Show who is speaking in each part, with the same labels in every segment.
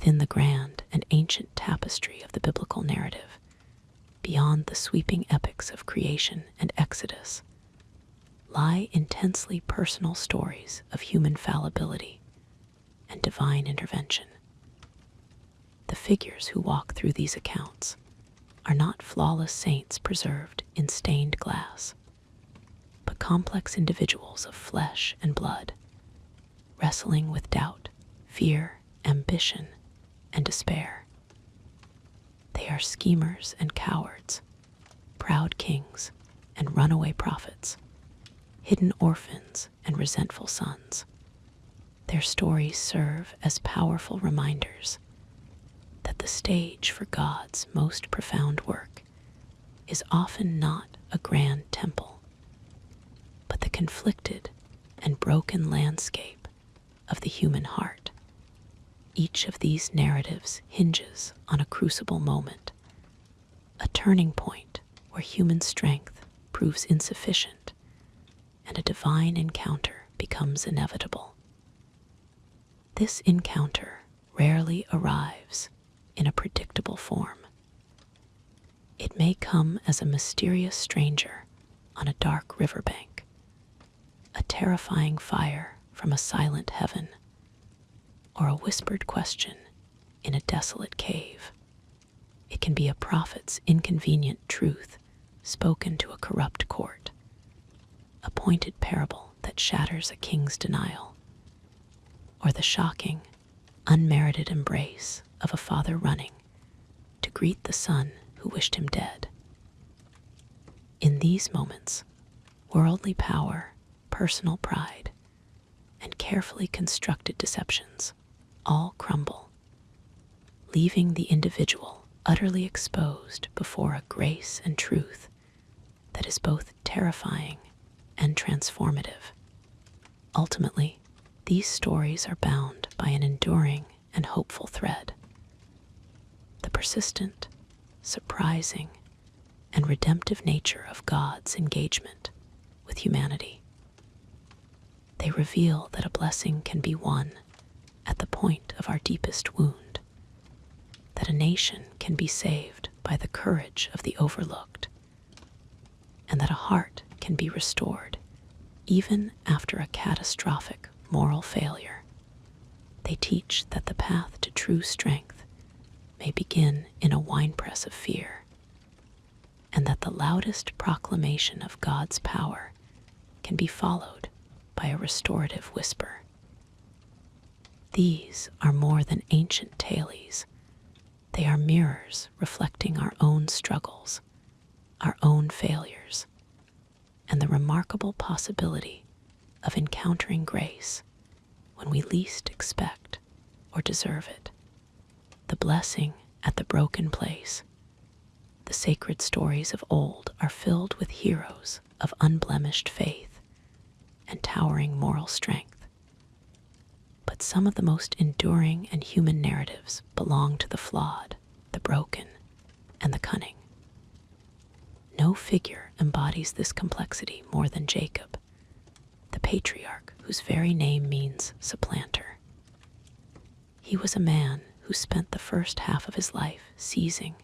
Speaker 1: within the grand and ancient tapestry of the biblical narrative, beyond the sweeping epics of creation and Exodus, lie intensely personal stories of human fallibility and divine intervention. The figures who walk through these accounts are not flawless saints preserved in stained glass, but complex individuals of flesh and blood, wrestling with doubt, fear, ambition, and despair. They are schemers and cowards, proud kings and runaway prophets, hidden orphans and resentful sons. Their stories serve as powerful reminders that the stage for God's most profound work is often not a grand temple, but the conflicted and broken landscape of the human heart. Each of these narratives hinges on a crucible moment, a turning point where human strength proves insufficient and a divine encounter becomes inevitable. This encounter rarely arrives in a predictable form. It may come as a mysterious stranger on a dark riverbank, a terrifying fire from a silent heaven, or a whispered question in a desolate cave. It can be a prophet's inconvenient truth spoken to a corrupt court, a pointed parable that shatters a king's denial, or the shocking, unmerited embrace of a father running to greet the son who wished him dead. In these moments, worldly power, personal pride, and carefully constructed deceptions all crumble, leaving the individual utterly exposed before a grace and truth that is both terrifying and transformative. Ultimately, these stories are bound by an enduring and hopeful thread: the persistent, surprising, and redemptive nature of God's engagement with humanity. They reveal that a blessing can be won at the point of our deepest wound, that a nation can be saved by the courage of the overlooked, and that a heart can be restored even after a catastrophic moral failure. They teach that the path to true strength may begin in a winepress of fear, and that the loudest proclamation of God's power can be followed by a restorative whisper. These are more than ancient tales. They are mirrors reflecting our own struggles, our own failures, and the remarkable possibility of encountering grace when we least expect or deserve it. The blessing at the broken place. The sacred stories of old are filled with heroes of unblemished faith and towering moral strength. But some of the most enduring and human narratives belong to the flawed, the broken, and the cunning. No figure embodies this complexity more than Jacob, the patriarch whose very name means supplanter. He was a man who spent the first half of his life seizing,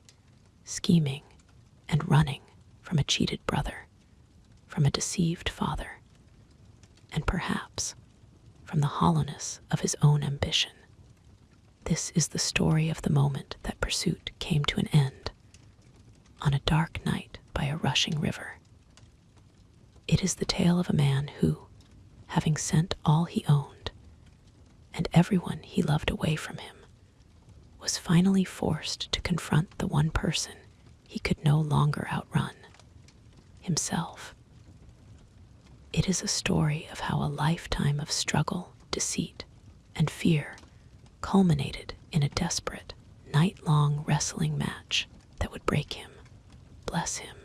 Speaker 1: scheming, and running from a cheated brother, from a deceived father, and perhaps from the hollowness of his own ambition. This is the story of the moment that pursuit came to an end, on a dark night by a rushing river. It is the tale of a man who, having sent all he owned and everyone he loved away from him, was finally forced to confront the one person he could no longer outrun: himself. It is a story of how a lifetime of struggle, deceit, and fear culminated in a desperate, night-long wrestling match that would break him, bless him,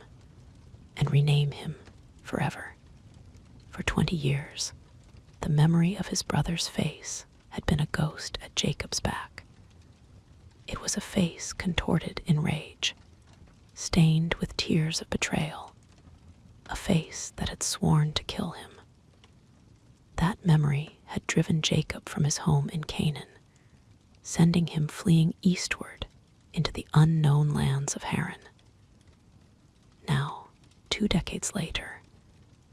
Speaker 1: and rename him forever. For 20 years, the memory of his brother's face had been a ghost at Jacob's back. It was a face contorted in rage, stained with tears of betrayal, a face that had sworn to kill him. That memory had driven Jacob from his home in Canaan, sending him fleeing eastward into the unknown lands of Haran. Now, 2 decades later,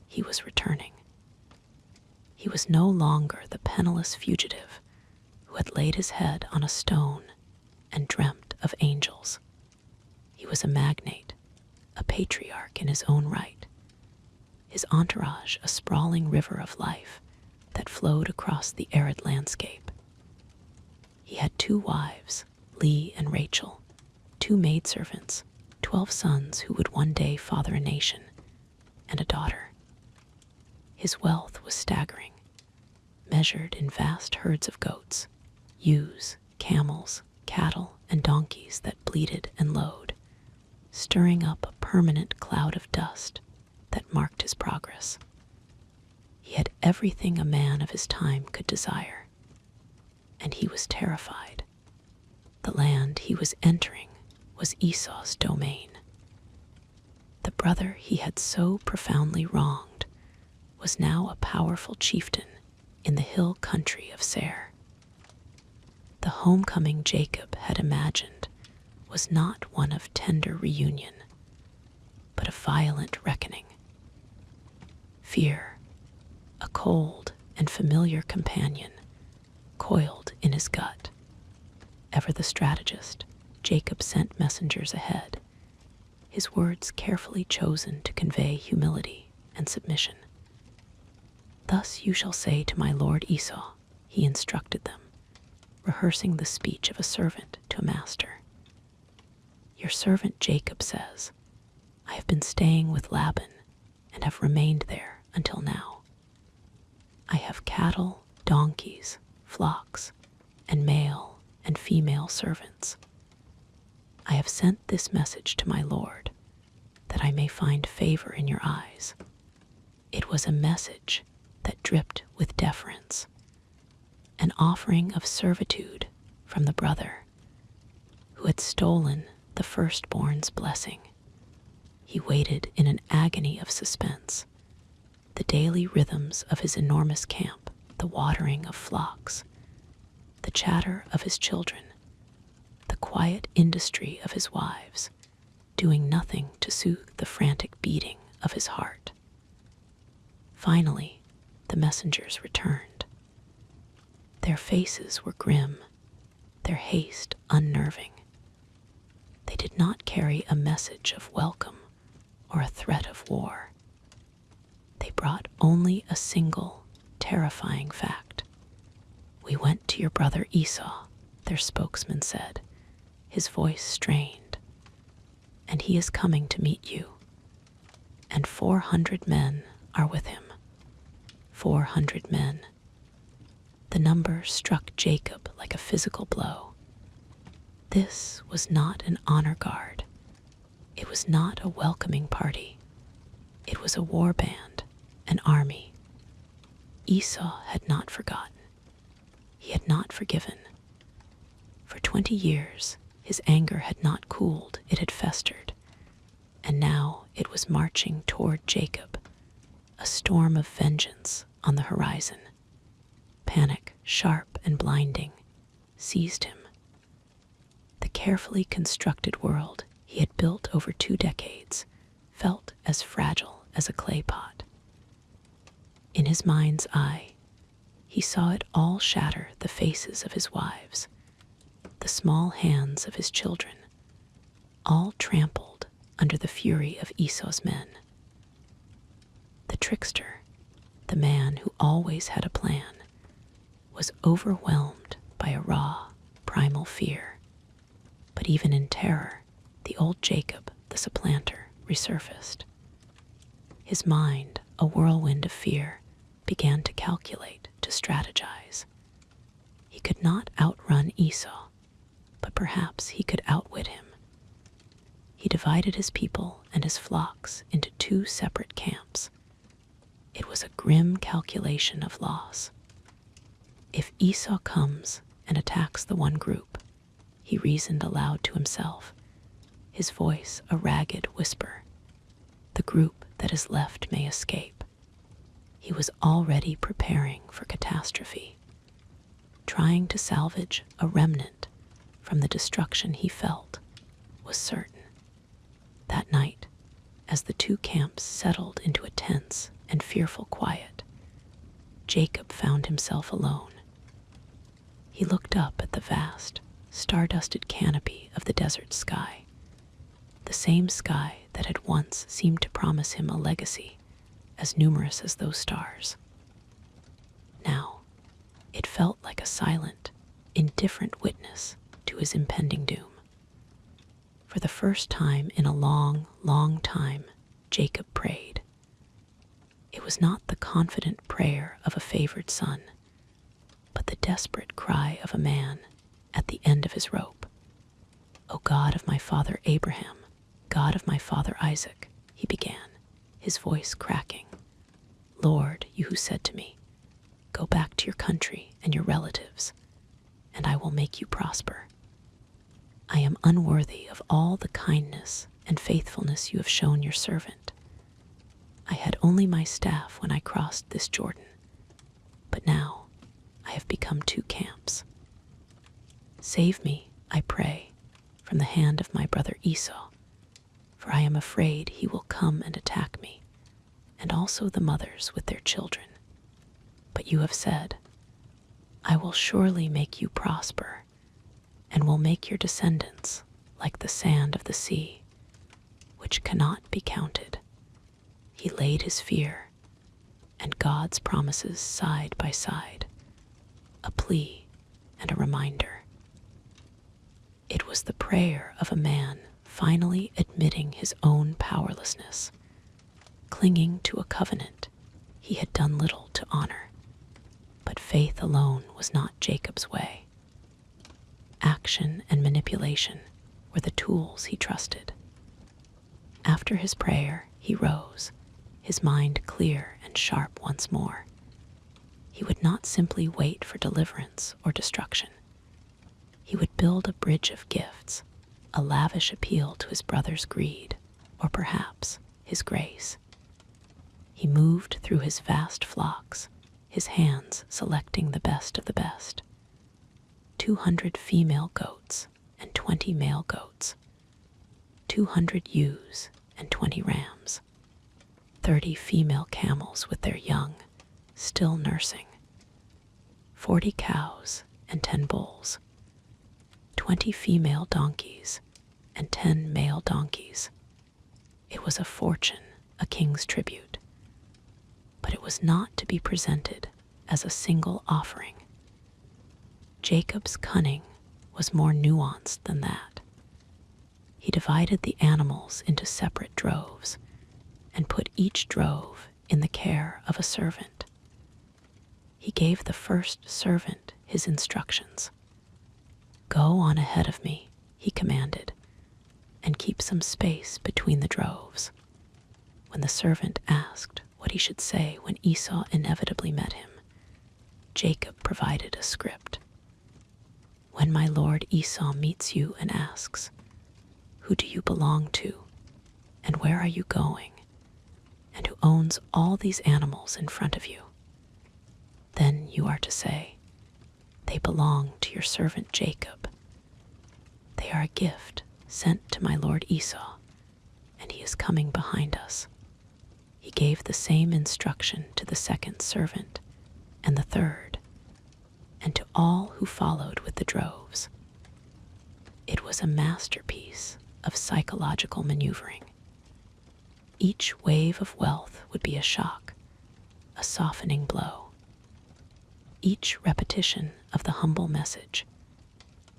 Speaker 1: he was returning. He was no longer the penniless fugitive who had laid his head on a stone and dreamt of angels. He was a magnate, a patriarch in his own right, his entourage a sprawling river of life that flowed across the arid landscape. He had 2 wives, Leah and Rachel, 2 maidservants, 12 sons who would one day father a nation, and a daughter. His wealth was staggering, measured in vast herds of goats, ewes, camels, cattle, and donkeys that bleated and lowed, stirring up a permanent cloud of dust that marked his progress. He had everything a man of his time could desire, and he was terrified. The land he was entering was Esau's domain. The brother he had so profoundly wronged was now a powerful chieftain in the hill country of Seir. The homecoming Jacob had imagined was not one of tender reunion, but a violent reckoning. Fear, a cold and familiar companion, coiled in his gut. Ever the strategist, Jacob sent messengers ahead, his words carefully chosen to convey humility and submission. "Thus you shall say to my lord Esau," he instructed them, rehearsing the speech of a servant to a master. "Your servant Jacob says, I have been staying with Laban and have remained there until now. I have cattle, donkeys, flocks, and male and female servants. I have sent this message to my lord, that I may find favor in your eyes." It was a message that dripped with deference, an offering of servitude from the brother who had stolen the firstborn's blessing. He waited in an agony of suspense, the daily rhythms of his enormous camp, the watering of flocks, the chatter of his children, the quiet industry of his wives, doing nothing to soothe the frantic beating of his heart. Finally, the messengers returned. Their faces were grim, their haste unnerving. They did not carry a message of welcome or a threat of war. They brought only a single, terrifying fact. "We went to your brother Esau," their spokesman said, his voice strained, "and he is coming to meet you. And 400 men are with him." 400 men. The number struck Jacob like a physical blow. This was not an honor guard. It was not a welcoming party. It was a war band, an army. Esau had not forgotten. He had not forgiven. For 20 years, his anger had not cooled, it had festered, and now it was marching toward Jacob, a storm of vengeance on the horizon. Panic, sharp and blinding, seized him. The carefully constructed world he had built over 2 decades felt as fragile as a clay pot. In his mind's eye, he saw it all shatter: the faces of his wives, the small hands of his children, all trampled under the fury of Esau's men. The trickster, the man who always had a plan, was overwhelmed by a raw, primal fear. But even in terror, the old Jacob, the supplanter, resurfaced. His mind, a whirlwind of fear, began to calculate, to strategize. He could not outrun Esau, but perhaps he could outwit him. He divided his people and his flocks into 2 separate camps. It was a grim calculation of loss. If Esau comes and attacks the one group, he reasoned aloud to himself, his voice a ragged whisper, the group that is left may escape. He was already preparing for catastrophe. trying to salvage a remnant from the destruction he felt, was certain. That night, as the two camps settled into a tense and fearful quiet, Jacob found himself alone. He looked up at the vast, star-dusted canopy of the desert sky, the same sky that had once seemed to promise him a legacy as numerous as those stars. Now, it felt like a silent, indifferent witness to his impending doom. For the first time in a long, long time, Jacob prayed. It was not the confident prayer of a favored son, but the desperate cry of a man at the end of his rope. "O God of my father Abraham, God of my father Isaac," he began, his voice cracking. "Lord, you who said to me, 'Go back to your country and your relatives, and I will make you prosper.' I am unworthy of all the kindness and faithfulness you have shown your servant. I had only my staff when I crossed this Jordan, but now I have become two camps. Save me, I pray, from the hand of my brother Esau, for I am afraid he will come and attack me, and also the mothers with their children. But you have said, 'I will surely make you prosper, and will make your descendants like the sand of the sea, which cannot be counted.'" He laid his fear and God's promises side by side, a plea and a reminder. It was the prayer of a man finally admitting his own powerlessness, clinging to a covenant he had done little to honor. But faith alone was not Jacob's way. Action and manipulation were the tools he trusted. After his prayer, he rose, his mind clear and sharp once more. He would not simply wait for deliverance or destruction. He would build a bridge of gifts, a lavish appeal to his brother's greed, or perhaps his grace. He moved through his vast flocks, his hands selecting the best of the best. 200 female goats and 20 male goats, 200 ewes and 20 rams, 30 female camels with their young, still nursing, 40 cows and 10 bulls, 20 female donkeys and 10 male donkeys. It was a fortune, a king's tribute. But it was not to be presented as a single offering. Jacob's cunning was more nuanced than that. He divided the animals into separate droves and put each drove in the care of a servant. He gave the first servant his instructions. "Go on ahead of me," he commanded, "and keep some space between the droves." When the servant asked what he should say when Esau inevitably met him, Jacob provided a script. "When my lord Esau meets you and asks, 'Who do you belong to, and where are you going, and who owns all these animals in front of you?' then you are to say, 'They belong to your servant Jacob. They are a gift sent to my lord Esau, and he is coming behind us.'" He gave the same instruction to the second servant and the third, and to all who followed with the droves. It was a masterpiece of psychological maneuvering. Each wave of wealth would be a shock, a softening blow. Each repetition of the humble message,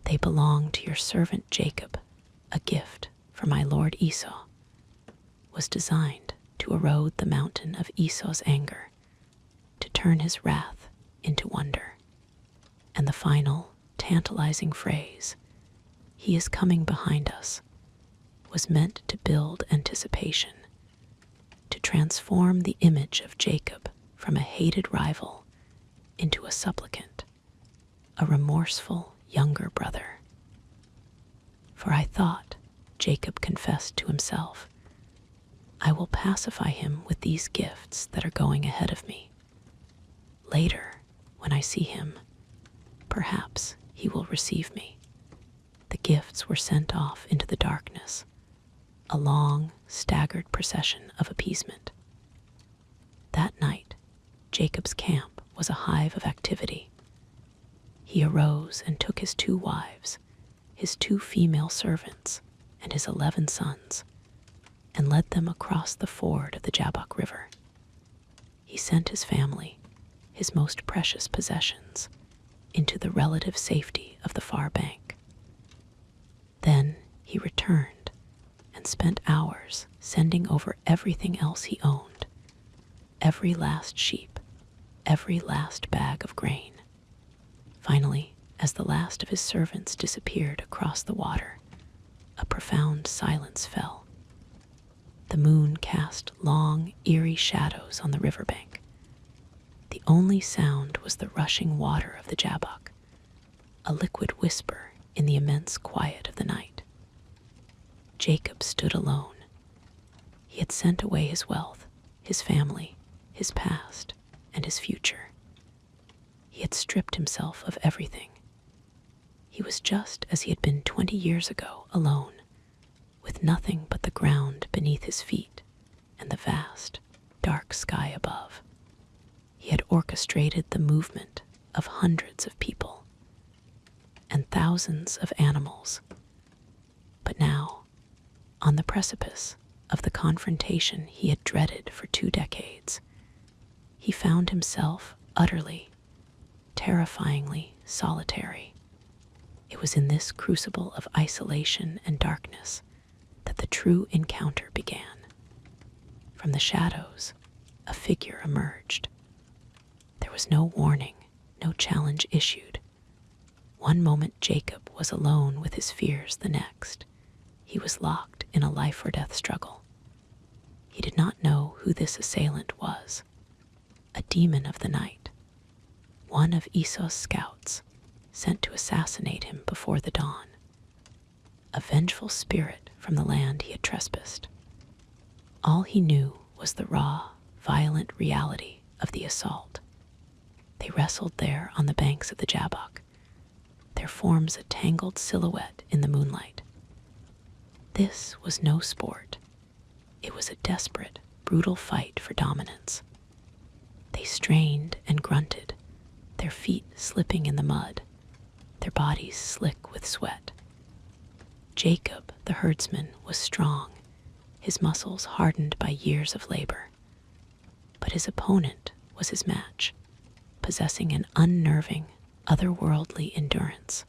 Speaker 1: "They belong to your servant Jacob, a gift for my lord Esau," was designed to erode the mountain of Esau's anger, to turn his wrath into wonder. And the final, tantalizing phrase, "He is coming behind us," was meant to build anticipation, to transform the image of Jacob from a hated rival into a supplicant, a remorseful younger brother. "For I thought," Jacob confessed to himself, "I will pacify him with these gifts that are going ahead of me. Later, when I see him, perhaps he will receive me. The gifts were sent off into the darkness, a long, staggered procession of appeasement. That night, Jacob's camp was a hive of activity. He arose and took his 2 wives, his 2 female servants, and his 11 sons, and led them across the ford of the Jabbok River. He sent his family, his most precious possessions, into the relative safety of the far bank. Then he returned and spent hours sending over everything else he owned, every last sheep, every last bag of grain. Finally, as the last of his servants disappeared across the water, a profound silence fell. The moon cast long, eerie shadows on the riverbank. The only sound was the rushing water of the Jabbok, a liquid whisper in the immense quiet of the night. Jacob stood alone. He had sent away his wealth, his family, his past, and his future. He had stripped himself of everything. He was just as he had been 20 years ago, alone, with nothing but the ground beneath his feet and the vast, dark sky above. He had orchestrated the movement of hundreds of people and thousands of animals. But now, on the precipice of the confrontation he had dreaded for 2 decades, he found himself utterly, terrifyingly solitary. It was in this crucible of isolation and darkness that the true encounter began. From the shadows, a figure emerged. There was no warning, no challenge issued. One moment Jacob was alone with his fears, the next he was locked in a life-or-death struggle. He did not know who this assailant was. A demon of the night, one of Esau's scouts, sent to assassinate him before the dawn. A vengeful spirit from the land he had trespassed. All he knew was the raw, violent reality of the assault. They wrestled there on the banks of the Jabbok, their forms a tangled silhouette in the moonlight. This was no sport. It was a desperate, brutal fight for dominance. They strained and grunted, their feet slipping in the mud, their bodies slick with sweat. Jacob, the herdsman, was strong, his muscles hardened by years of labor. But his opponent was his match, possessing an unnerving, otherworldly endurance.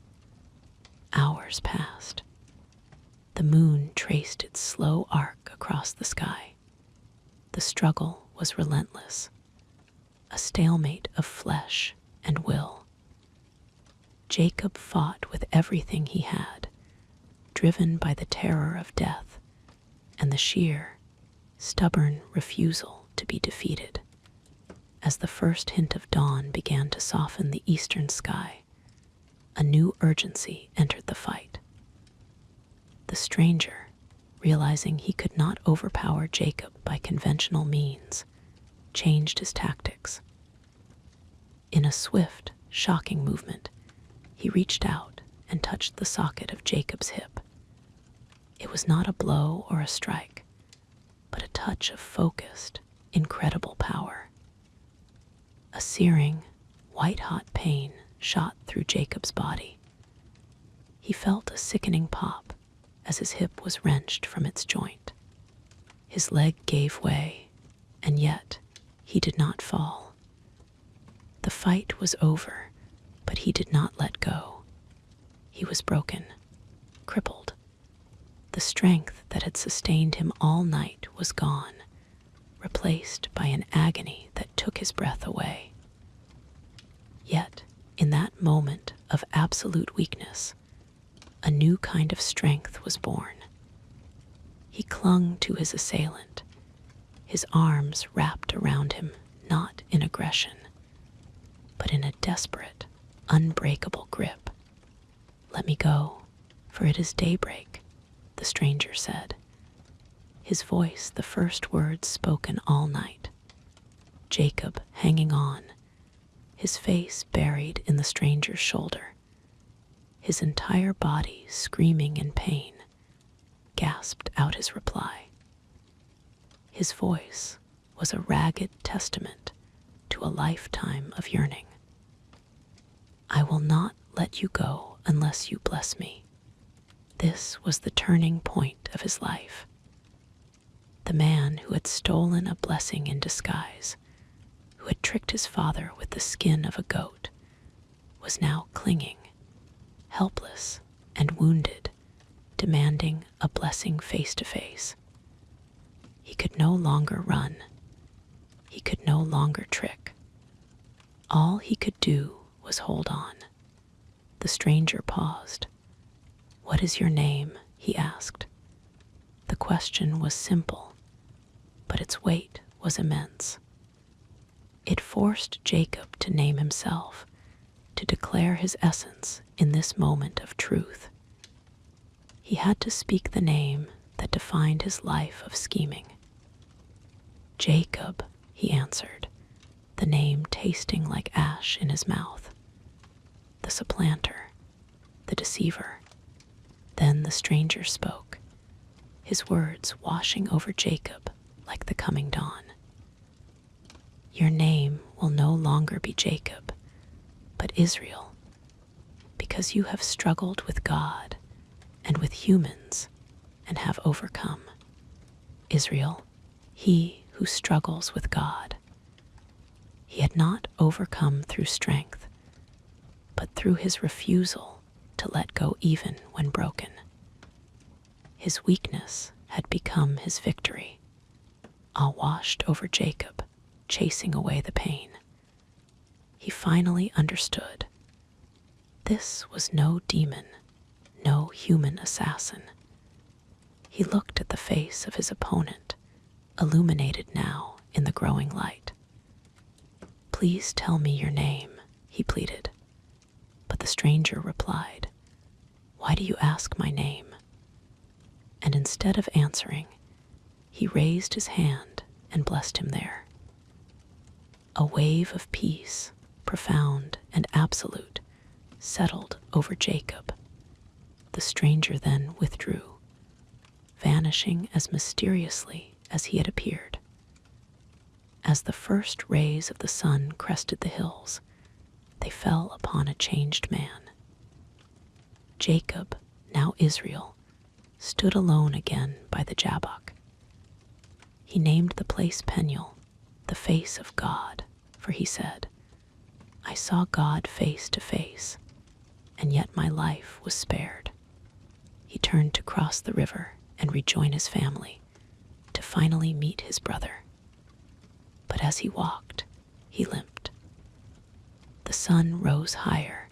Speaker 1: Hours passed. The moon traced its slow arc across the sky. The struggle was relentless, a stalemate of flesh and will. Jacob fought with everything he had, driven by the terror of death and the sheer, stubborn refusal to be defeated. As the first hint of dawn began to soften the eastern sky, a new urgency entered the fight. The stranger, realizing he could not overpower Jacob by conventional means, changed his tactics. In a swift, shocking movement, he reached out and touched the socket of Jacob's hip. It was not a blow or a strike, but a touch of focused, incredible power. A searing, white-hot pain shot through Jacob's body. He felt a sickening pop as his hip was wrenched from its joint. His leg gave way, and yet he did not fall. The fight was over, but he did not let go. He was broken, crippled. The strength that had sustained him all night was gone, replaced by an agony that took his breath away. Yet, in that moment of absolute weakness, a new kind of strength was born. He clung to his assailant, his arms wrapped around him, not in aggression, but in a desperate, unbreakable grip. "Let me go, for it is daybreak," the stranger said, his voice the first words spoken all night. Jacob, hanging on, his face buried in the stranger's shoulder, his entire body screaming in pain, gasped out his reply. His voice was a ragged testament to a lifetime of yearning. "I will not let you go unless you bless me." This was the turning point of his life. The man who had stolen a blessing in disguise, who had tricked his father with the skin of a goat, was now clinging, helpless and wounded, demanding a blessing face to face. He could no longer run. He could no longer trick. All he could do was hold on. The stranger paused. "What is your name?" he asked. The question was simple, but its weight was immense. It forced Jacob to name himself, to declare his essence in this moment of truth. He had to speak the name that defined his life of scheming. "Jacob," he answered, the name tasting like ash in his mouth. The supplanter, the deceiver. Then the stranger spoke, his words washing over Jacob like the coming dawn. "Your name will no longer be Jacob, but Israel, because you have struggled with God and with humans and have overcome. Israel, he who struggles with God." He had not overcome through strength, but through his refusal to let go even when broken. His weakness had become his victory, all washed over Jacob, chasing away the pain. He finally understood. This was no demon, no human assassin. He looked at the face of his opponent, illuminated now in the growing light. "Please tell me your name," he pleaded. But the stranger replied, "Why do you ask my name?" And instead of answering, he raised his hand and blessed him there. A wave of peace, profound and absolute, settled over Jacob. The stranger then withdrew, vanishing as mysteriously as he had appeared. As the first rays of the sun crested the hills, they fell upon a changed man. Jacob, now Israel, stood alone again by the Jabbok. He named the place Peniel, the face of God, for he said, "I saw God face to face, and yet my life was spared." He turned to cross the river and rejoin his family, to finally meet his brother. But as he walked, he limped. The sun rose higher,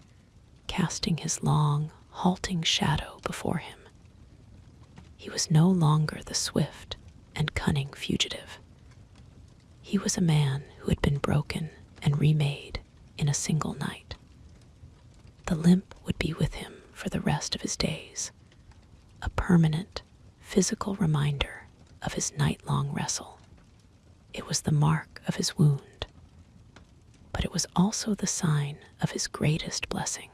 Speaker 1: casting his long, halting shadow before him. He was no longer the swift and cunning fugitive. He was a man who had been broken and remade in a single night. The limp would be with him for the rest of his days, a permanent, physical reminder of his night-long wrestle. It was the mark of his wound, but it was also the sign of his greatest blessing,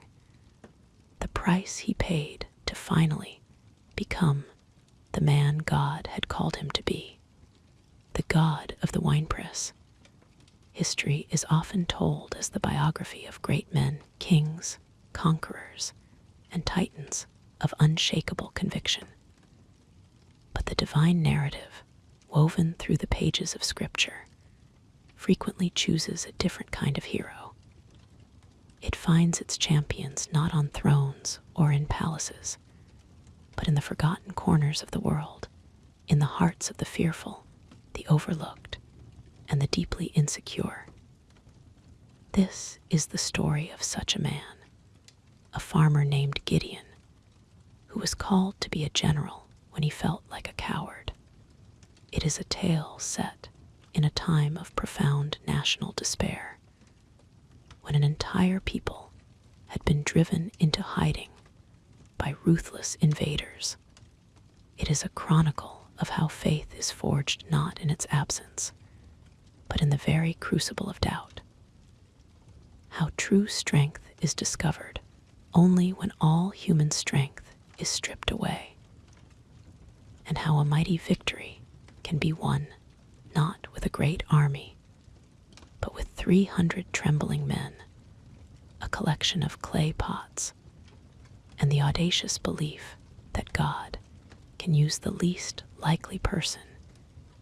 Speaker 1: the price he paid to finally become the man God had called him to be, the God of the winepress. History is often told as the biography of great men, kings, conquerors, and titans of unshakable conviction. But the divine narrative, woven through the pages of Scripture, frequently chooses a different kind of hero. It finds its champions not on thrones or in palaces, but in the forgotten corners of the world, in the hearts of the fearful, the overlooked, and the deeply insecure. This is the story of such a man, a farmer named Gideon, who was called to be a general when he felt like a coward. It is a tale set in a time of profound national despair, when an entire people had been driven into hiding by ruthless invaders. It is a chronicle of how faith is forged not in its absence, but in the very crucible of doubt. how true strength is discovered only when all human strength is stripped away, and how a mighty victory can be won not with a great army, but with 300 trembling men, a collection of clay pots, and the audacious belief that God can use the least likely person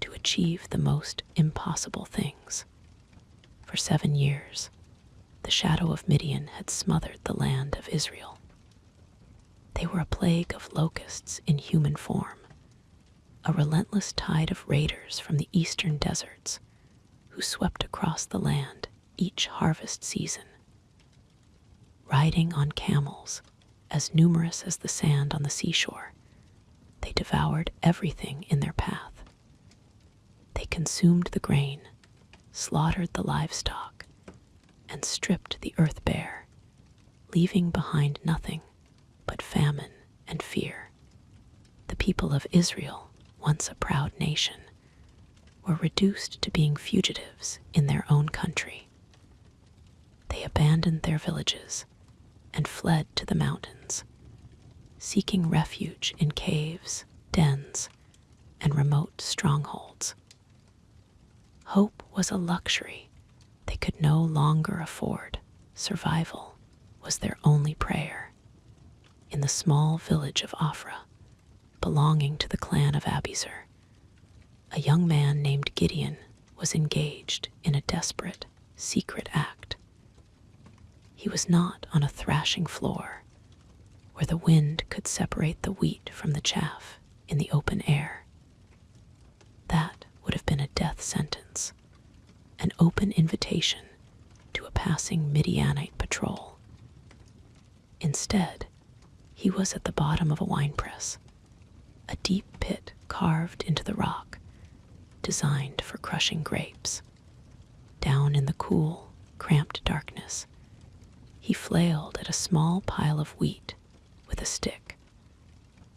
Speaker 1: to achieve the most impossible things. For 7 years, the shadow of Midian had smothered the land of Israel. They were a plague of locusts in human form, a relentless tide of raiders from the eastern deserts who swept across the land each harvest season. Riding on camels as numerous as the sand on the seashore, they devoured everything in their path. They consumed the grain, slaughtered the livestock, and stripped the earth bare, leaving behind nothing but famine and fear. The people of Israel, once a proud nation, were reduced to being fugitives in their own country. They abandoned their villages and fled to the mountains, seeking refuge in caves, dens, and remote strongholds. Hope was a luxury they could no longer afford. Survival was their only prayer. In the small village of Ophrah, belonging to the clan of Abiezer, a young man named Gideon was engaged in a desperate, secret act. He was not on a thrashing floor, where the wind could separate the wheat from the chaff in the open air. That would have been a death sentence, an open invitation to a passing Midianite patrol. Instead, he was at the bottom of a winepress, a deep pit carved into the rock, designed for crushing grapes. Down in the cool, cramped darkness, he flailed at a small pile of wheat with a stick,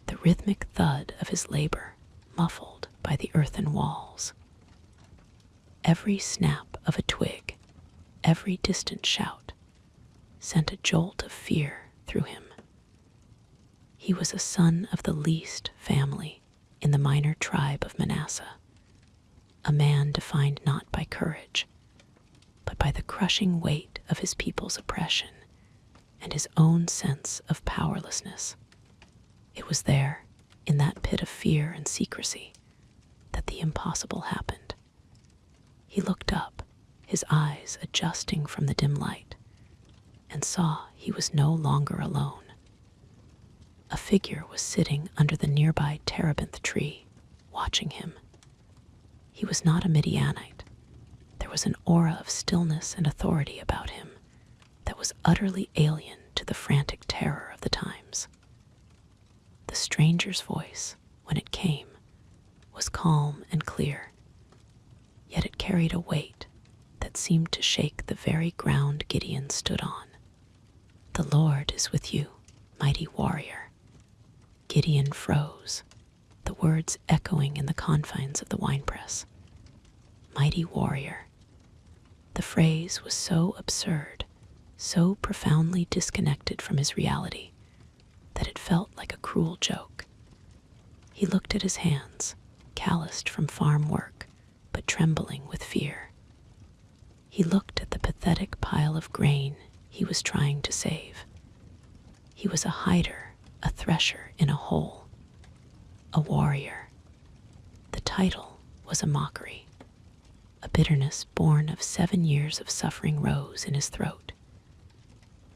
Speaker 1: the rhythmic thud of his labor muffled by the earthen walls. Every snap of a twig, every distant shout, sent a jolt of fear through him. He was a son of the least family in the minor tribe of Manasseh, a man defined not by courage, but by the crushing weight of his people's oppression and his own sense of powerlessness. It was there, in that pit of fear and secrecy, that the impossible happened. He looked up, his eyes adjusting from the dim light, and saw he was no longer alone. A figure was sitting under the nearby terebinth tree, watching him. He was not a Midianite. There was an aura of stillness and authority about him that was utterly alien to the frantic terror of the times. The stranger's voice, when it came, was calm and clear, yet it carried a weight that seemed to shake the very ground Gideon stood on. "The Lord is with you, mighty warrior." Gideon froze, the words echoing in the confines of the winepress. Mighty warrior. The phrase was so absurd, so profoundly disconnected from his reality, that it felt like a cruel joke. He looked at his hands, calloused from farm work, but trembling with fear. He looked at the pathetic pile of grain he was trying to save. He was a hider, a thresher in a hole, a warrior. The title was a mockery. A bitterness born of 7 years of suffering rose in his throat.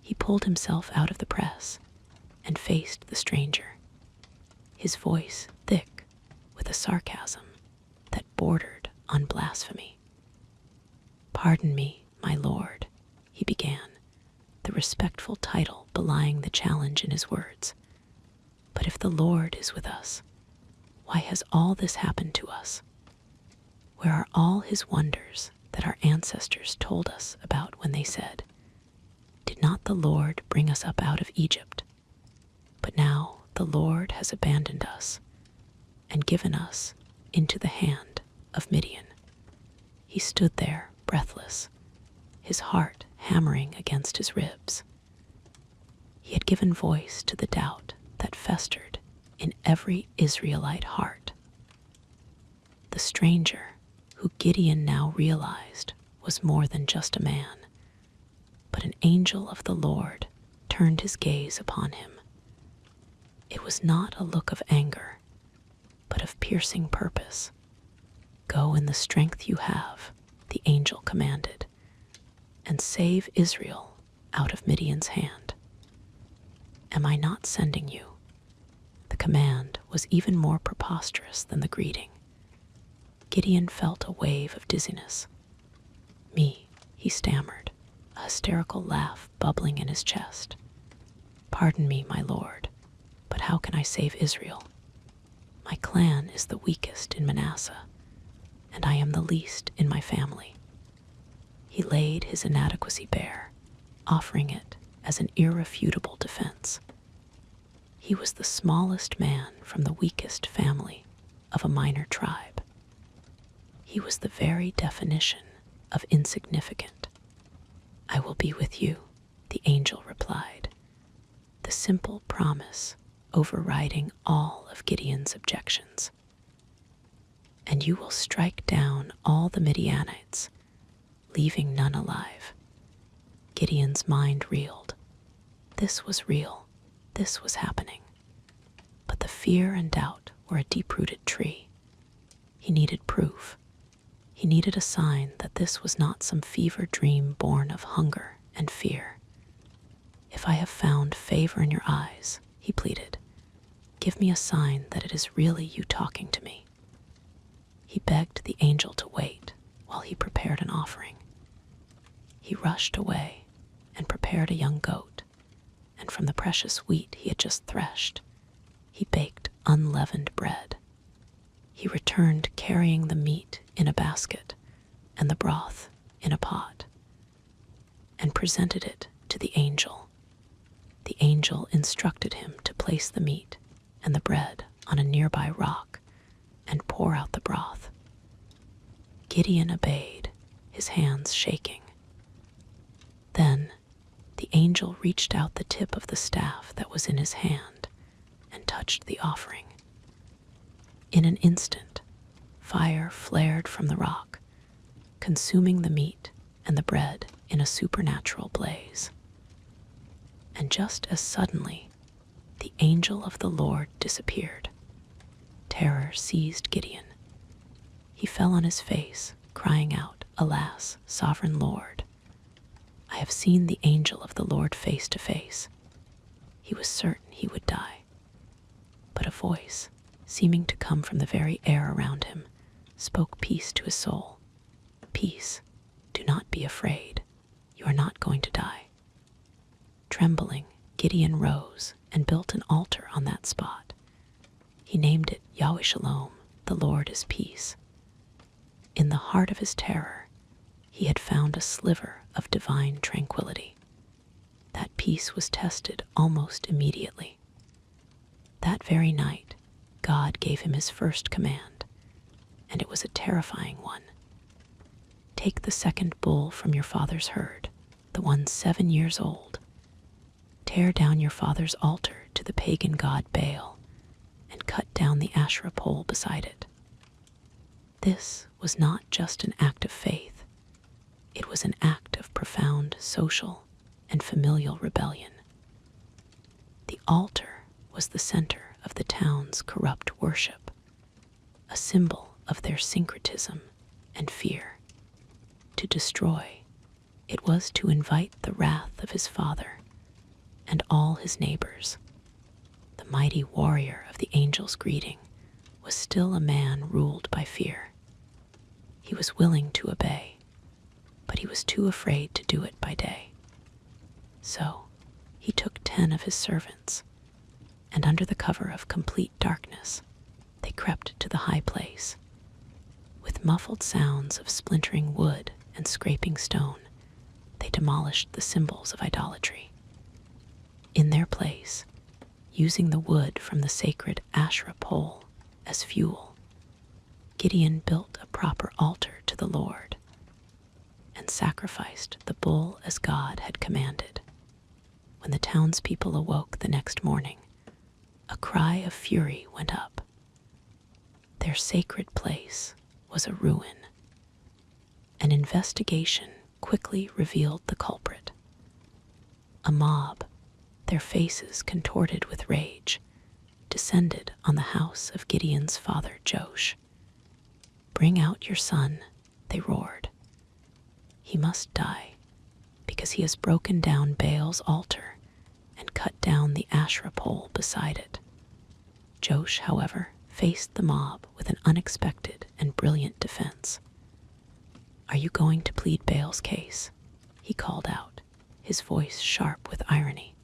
Speaker 1: He pulled himself out of the press and faced the stranger, his voice thick with a sarcasm that bordered on blasphemy. "Pardon me, my lord," he began, the respectful title belying the challenge in his words. "But if the Lord is with us, why has all this happened to us? Where are all his wonders that our ancestors told us about when they said, 'Did not the Lord bring us up out of Egypt?' But now the Lord has abandoned us and given us into the hand of Midian." He stood there, breathless, his heart hammering against his ribs. He had given voice to the doubt that festered in every Israelite heart. The stranger, who Gideon now realized was more than just a man, but an angel of the Lord, turned his gaze upon him. It was not a look of anger, but of piercing purpose. "Go in the strength you have," the angel commanded, "and save Israel out of Midian's hand. Am I not sending you?" The command was even more preposterous than the greeting. Gideon felt a wave of dizziness. "Me," he stammered, a hysterical laugh bubbling in his chest. "Pardon me, my lord, but how can I save Israel? My clan is the weakest in Manasseh, and I am the least in my family." He laid his inadequacy bare, offering it as an irrefutable defense. He was the smallest man from the weakest family of a minor tribe. He was the very definition of insignificant. "I will be with you," the angel replied, the simple promise overriding all of Gideon's objections. "And you will strike down all the Midianites, leaving none alive." Gideon's mind reeled. This was real. This was happening. But the fear and doubt were a deep-rooted tree. He needed proof. He needed a sign that this was not some fever dream born of hunger and fear. "If I have found favor in your eyes," he pleaded, "give me a sign that it is really you talking to me." He begged the angel to wait while he prepared an offering. He rushed away and prepared a young goat, and from the precious wheat he had just threshed, he baked unleavened bread. He returned carrying the meat in a basket and the broth in a pot, and presented it to the angel. The angel instructed him to place the meat and the bread on a nearby rock and pour out the broth. Gideon obeyed, his hands shaking. Then the angel reached out the tip of the staff that was in his hand and touched the offering. In an instant, fire flared from the rock, consuming the meat and the bread in a supernatural blaze. And just as suddenly, the angel of the Lord disappeared. Terror seized Gideon. He fell on his face, crying out, "Alas, sovereign Lord! I have seen the angel of the Lord face to face." He was certain he would die. But a voice, seeming to come from the very air around him, spoke peace to his soul. "Peace, do not be afraid. You are not going to die." Trembling, Gideon rose and built an altar on that spot. He named it Yahweh Shalom, the Lord is peace. In the heart of his terror, he had found a sliver of divine tranquility. That peace was tested almost immediately. That very night, God gave him his first command, and it was a terrifying one. "Take the second bull from your father's herd, the one 7 years old. Tear down your father's altar to the pagan god Baal, and cut down the Asherah pole beside it." This was not just an act of faith. It was an act of profound social and familial rebellion. The altar was the center of the town's corrupt worship, a symbol of their syncretism and fear. To destroy, it was to invite the wrath of his father and all his neighbors. The mighty warrior of the angel's greeting was still a man ruled by fear. He was willing to obey, but he was too afraid to do it by day. So he took 10 of his servants, and under the cover of complete darkness, they crept to the high place. With muffled sounds of splintering wood and scraping stone, they demolished the symbols of idolatry. In their place, using the wood from the sacred Asherah pole as fuel, Gideon built a proper altar to the Lord. and sacrificed the bull as God had commanded. When the townspeople awoke the next morning, a cry of fury went up. Their sacred place was a ruin. An investigation quickly revealed the culprit. A mob, their faces contorted with rage, descended on the house of Gideon's father Joash. "Bring out your son," they roared. "He must die, because he has broken down Baal's altar and cut down the Asherah pole beside it." Joash, however, faced the mob with an unexpected and brilliant defense. "Are you going to plead Baal's case?" he called out, his voice sharp with irony.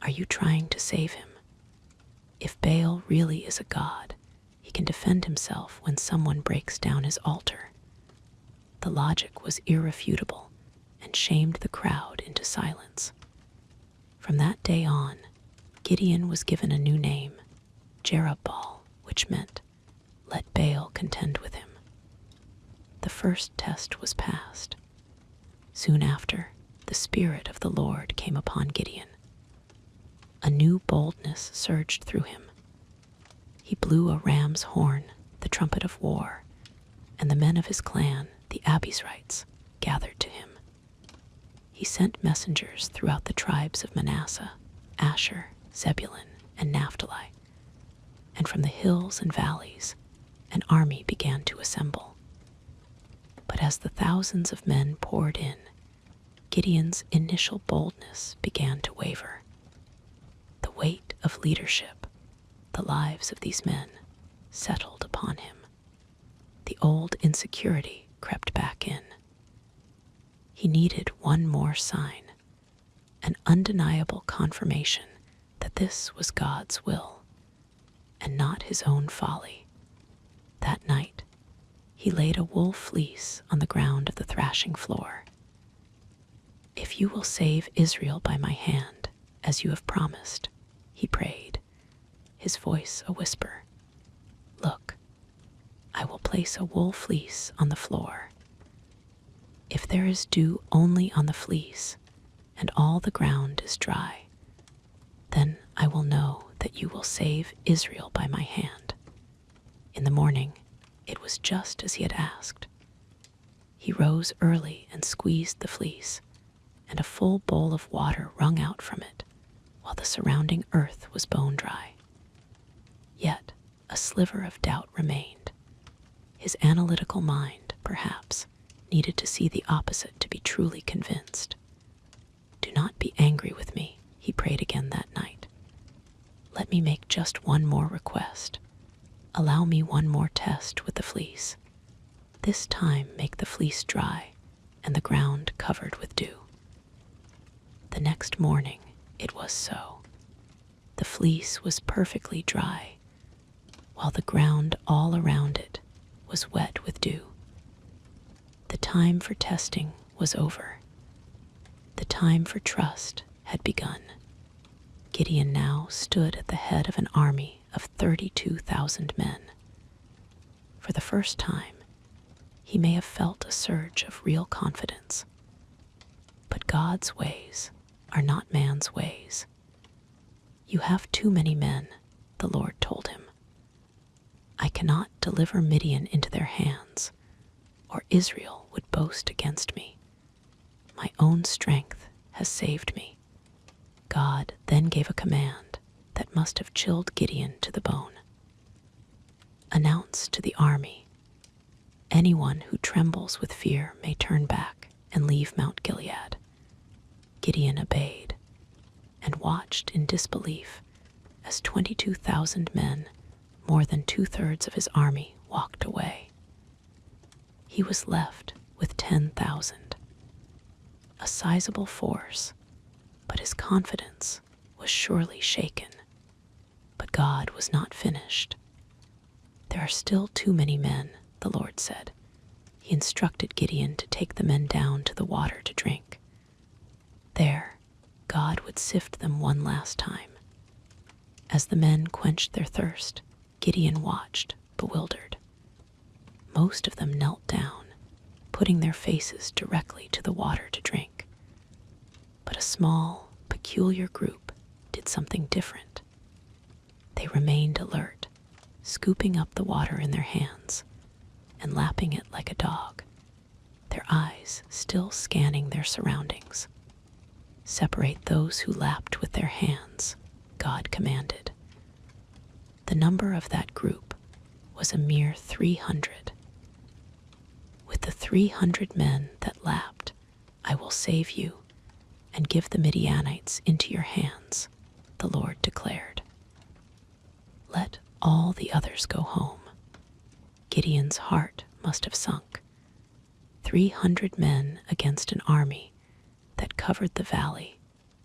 Speaker 1: "Are you trying to save him? If Baal really is a god, he can defend himself when someone breaks down his altar." The logic was irrefutable and shamed the crowd into silence. From that day on, Gideon was given a new name, Jerubbaal, which meant, "Let Baal contend with him." The first test was passed. Soon after, the Spirit of the Lord came upon Gideon. A new boldness surged through him. He blew a ram's horn, the trumpet of war, and the men of his clan, the Abizrites, gathered to him. He sent messengers throughout the tribes of Manasseh, Asher, Zebulun, and Naphtali, and from the hills and valleys, an army began to assemble. But as the thousands of men poured in, Gideon's initial boldness began to waver. The weight of leadership, the lives of these men, settled upon him. The old insecurity crept back in. He needed one more sign, an undeniable confirmation that this was God's will, and not his own folly. That night, he laid a wool fleece on the ground of the thrashing floor. "If you will save Israel by my hand, as you have promised," he prayed, his voice a whisper, "look, I will place a wool fleece on the floor. If there is dew only on the fleece, and all the ground is dry, then I will know that you will save Israel by my hand." In the morning, it was just as he had asked. He rose early and squeezed the fleece, and a full bowl of water wrung out from it, while the surrounding earth was bone dry. Yet a sliver of doubt remained. His analytical mind, perhaps, needed to see the opposite to be truly convinced. "Do not be angry with me," he prayed again that night. "Let me make just one more request. Allow me one more test with the fleece. This time make the fleece dry and the ground covered with dew." The next morning, it was so. The fleece was perfectly dry, while the ground all around it was wet with dew. The time for testing was over. The time for trust had begun. Gideon now stood at the head of an army of 32,000 men. For the first time, he may have felt a surge of real confidence. But God's ways are not man's ways. "You have too many men," the Lord told him. "I cannot deliver Midian into their hands, or Israel would boast against me. My own strength has saved me." God then gave a command that must have chilled Gideon to the bone. "Announce to the army, anyone who trembles with fear may turn back and leave Mount Gilead." Gideon obeyed and watched in disbelief as 22,000 men, more than 2/3 of his army, walked away. He was left with 10,000, a sizable force, but his confidence was surely shaken. But God was not finished. "There are still too many men," the Lord said. He instructed Gideon to take the men down to the water to drink. There, God would sift them one last time. As the men quenched their thirst, Gideon watched, bewildered. Most of them knelt down, putting their faces directly to the water to drink. But a small, peculiar group did something different. They remained alert, scooping up the water in their hands and lapping it like a dog, their eyes still scanning their surroundings. "Separate those who lapped with their hands," God commanded. The number of that group was a mere 300. "With the 300 men that lapped, I will save you and give the Midianites into your hands," the Lord declared. Let all the others go home. Gideon's heart must have sunk. 300 men against an army that covered the valley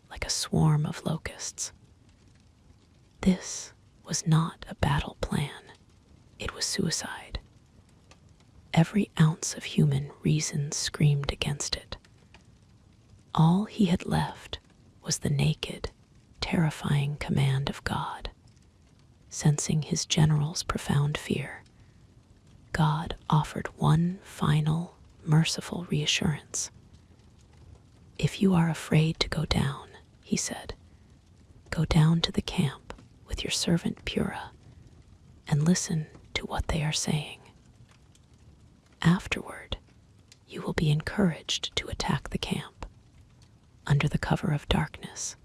Speaker 1: like a swarm of locusts. This was not a battle plan. It was suicide. Every ounce of human reason screamed against it. All he had left was the naked, terrifying command of God. Sensing his general's profound fear, God offered one final, merciful reassurance. "If you are afraid to go down," he said, "go down to the camp with your servant Purah and listen to what they are saying. Afterward, you will be encouraged to attack the camp." Under the cover of darkness,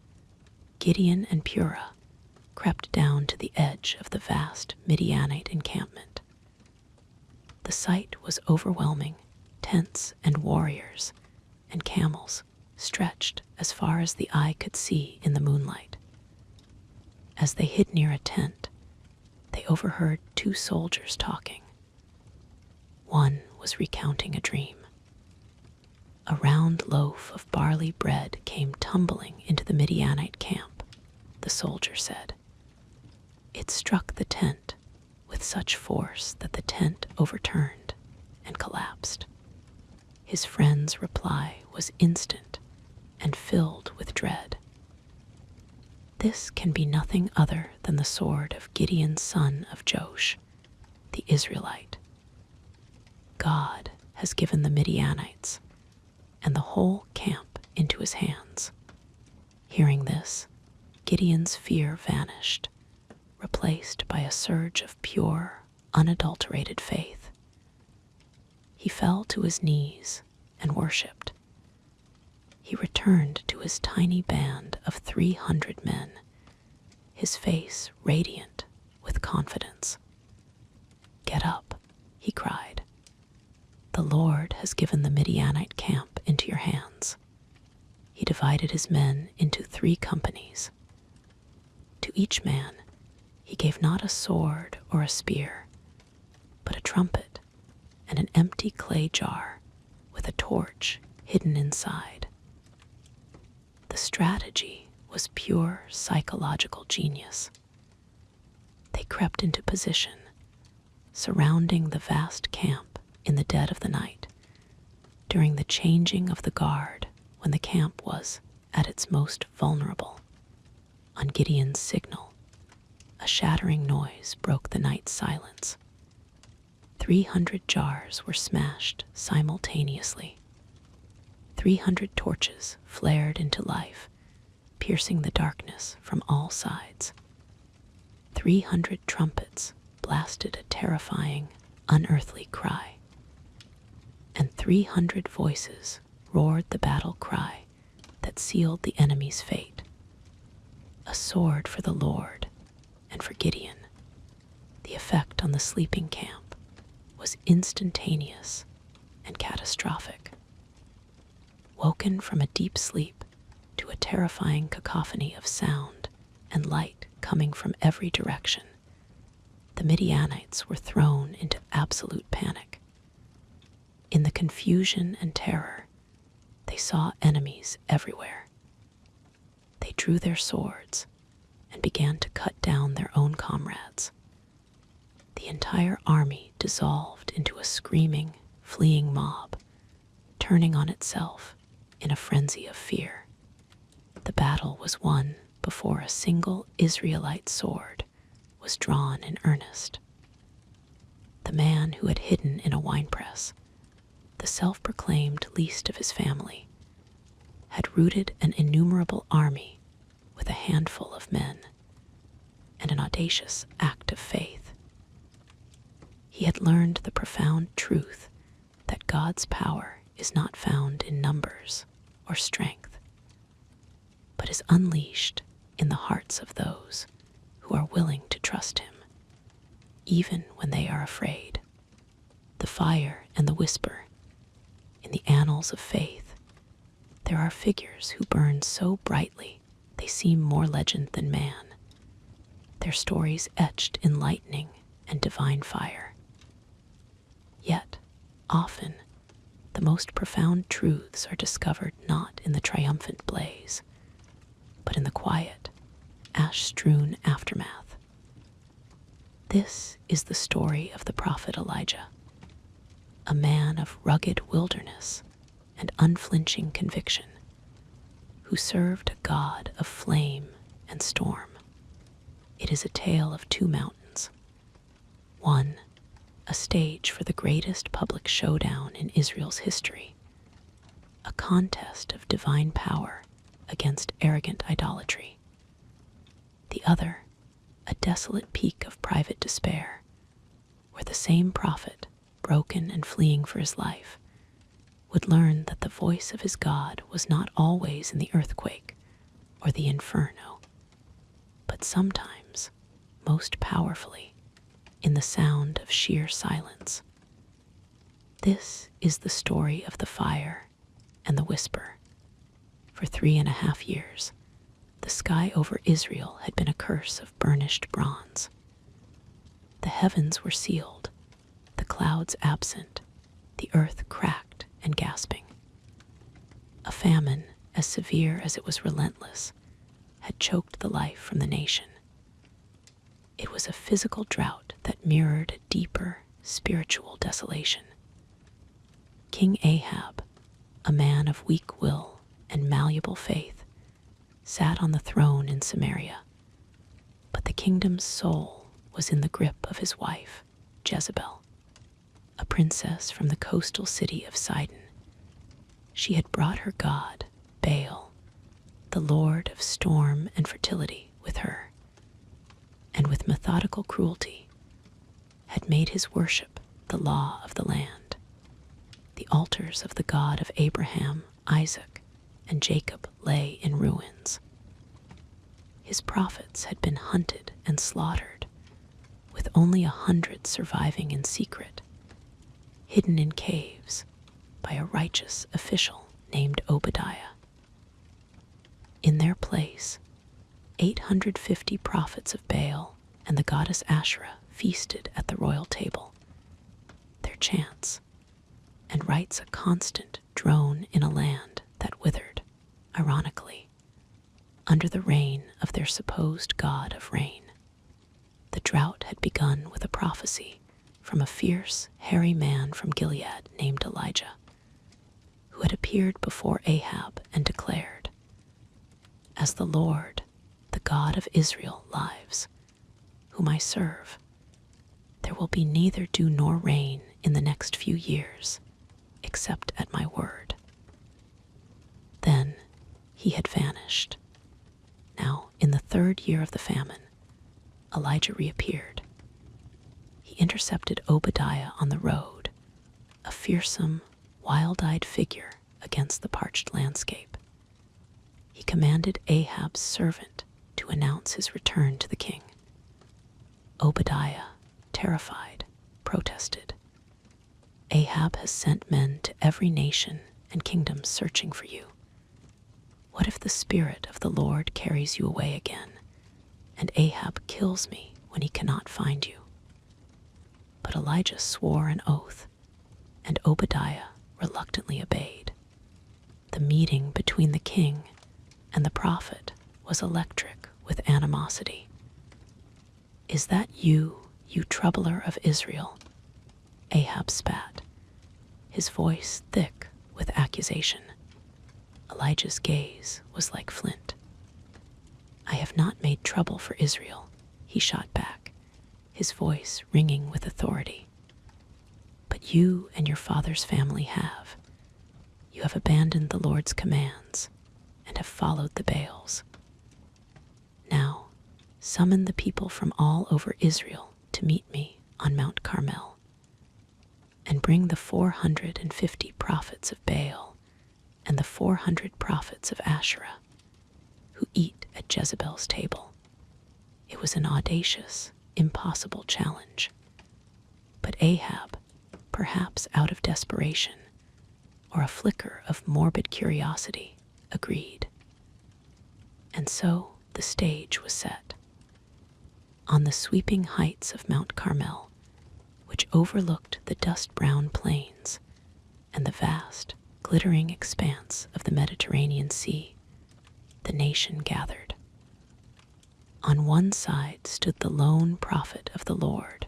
Speaker 1: Gideon and Purah crept down to the edge of the vast Midianite encampment. The sight was overwhelming. Tents and warriors and camels stretched as far as the eye could see in the moonlight. As they hid near a tent, they overheard two soldiers talking. One was recounting a dream. A round loaf of barley bread came tumbling into the Midianite camp, the soldier said. It struck the tent with such force that the tent overturned and collapsed. His friend's reply was instant and filled with dread. "This can be nothing other than the sword of Gideon's son of Joash, the Israelite. God has given the Midianites and the whole camp into his hands." Hearing this, Gideon's fear vanished, replaced by a surge of pure, unadulterated faith. He fell to his knees and worshipped. He returned to his tiny band of 300 men, his face radiant with confidence. "Get up," he cried. "The Lord has given the Midianite camp into your hands." He divided his men into 3 companies. To each man, he gave not a sword or a spear, but a trumpet and an empty clay jar with a torch hidden inside. The strategy was pure psychological genius. They crept into position, surrounding the vast camp in the dead of the night, during the changing of the guard when the camp was at its most vulnerable. On Gideon's signal, a shattering noise broke the night silence. 300 jars were smashed simultaneously. 300 torches flared into life, piercing the darkness from all sides. 300 trumpets blasted a terrifying, unearthly cry. And 300 voices roared the battle cry that sealed the enemy's fate. A sword for the Lord and for Gideon. The effect on the sleeping camp was instantaneous and catastrophic. Woken from a deep sleep to a terrifying cacophony of sound and light coming from every direction, the Midianites were thrown into absolute panic. In the confusion and terror, they saw enemies everywhere. They drew their swords and began to cut down their own comrades. The entire army dissolved into a screaming, fleeing mob, turning on itself in a frenzy of fear. The battle was won before a single Israelite sword was drawn in earnest. The man who had hidden in a winepress, the self-proclaimed least of his family, had rooted an innumerable army with a handful of men and an audacious act of faith. He had learned the profound truth that God's power is not found in numbers or strength, but is unleashed in the hearts of those who are willing to trust him, even when they are afraid. The fire and the whisper. In the annals of faith, there are figures who burn so brightly they seem more legend than man, their stories etched in lightning and divine fire. Yet, often, the most profound truths are discovered not in the triumphant blaze, but in the quiet, ash-strewn aftermath. This is the story of the prophet Elijah, a man of rugged wilderness and unflinching conviction, who served a God of flame and storm. It is a tale of two mountains. One, a stage for the greatest public showdown in Israel's history, a contest of divine power against arrogant idolatry. The other, a desolate peak of private despair, where the same prophet, broken and fleeing for his life, would learn that the voice of his God was not always in the earthquake or the inferno, but sometimes, most powerfully, in the sound of sheer silence. This is the story of the fire and the whisper. For 3.5 years, the sky over Israel had been a curse of burnished bronze. The heavens were sealed, the clouds absent, the earth cracked and gasping. A famine, as severe as it was relentless, had choked the life from the nation. It was a physical drought that mirrored a deeper, spiritual desolation. King Ahab, a man of weak will and malleable faith, sat on the throne in Samaria, but the kingdom's soul was in the grip of his wife, Jezebel, a princess from the coastal city of Sidon. She had brought her god, Baal, the lord of storm and fertility, with her, and with methodical cruelty had made his worship the law of the land. The altars of the God of Abraham, Isaac, and Jacob lay in ruins. His prophets had been hunted and slaughtered, with only 100 surviving in secret, hidden in caves by a righteous official named Obadiah. In their place, 850 prophets of Baal and the goddess Asherah feasted at the royal table. Their chants and rites a constant drone in a land that withered, ironically, under the reign of their supposed god of rain. The drought had begun with a prophecy from a fierce, hairy man from Gilead named Elijah, who had appeared before Ahab and declared, "As the Lord, the God of Israel, lives, whom I serve, there will be neither dew nor rain in the next few years, except at my word." Then he had vanished. Now, in the 3rd year of the famine, Elijah reappeared. He intercepted Obadiah on the road, a fearsome, wild-eyed figure against the parched landscape. He commanded Ahab's servant to announce his return to the king. Obadiah, terrified, protested, "Ahab has sent men to every nation and kingdom searching for you. What if the Spirit of the Lord carries you away again, and Ahab kills me when he cannot find you?" But Elijah swore an oath, and Obadiah reluctantly obeyed. The meeting between the king and the prophet was electric with animosity. "Is that you, you troubler of Israel?" Ahab spat, his voice thick with accusation. Elijah's gaze was like flint. "I have not made trouble for Israel," he shot back, his voice ringing with authority. But you and your father's family have. You have abandoned the Lord's commands and have followed the Baals. Now, summon the people from all over Israel to meet me on Mount Carmel, and bring the 450 prophets of Baal and the 400 prophets of Asherah, who eat at Jezebel's table. It was an audacious, impossible challenge. But Ahab, perhaps out of desperation or a flicker of morbid curiosity, agreed. And so the stage was set. On the sweeping heights of Mount Carmel, which overlooked the dust-brown plains and the vast, glittering expanse of the Mediterranean Sea, the nation gathered. On one side stood the lone prophet of the Lord,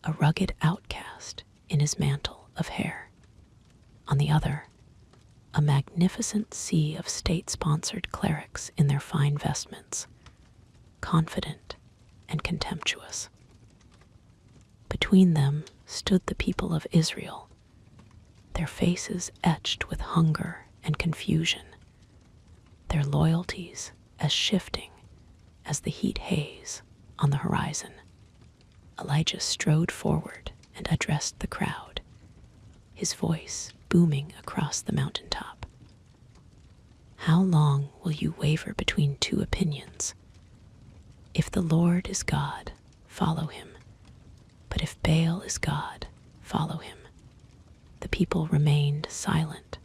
Speaker 1: a rugged outcast in his mantle of hair. On the other, a magnificent sea of state-sponsored clerics in their fine vestments, confident and contemptuous. Between them stood the people of Israel, their faces etched with hunger and confusion, their loyalties as shifting as the heat haze on the horizon. Elijah strode forward and addressed the crowd, his voice booming across the mountaintop. How long will you waver between two opinions? If the Lord is God, follow him. But if Baal is God, follow him. The people remained silent,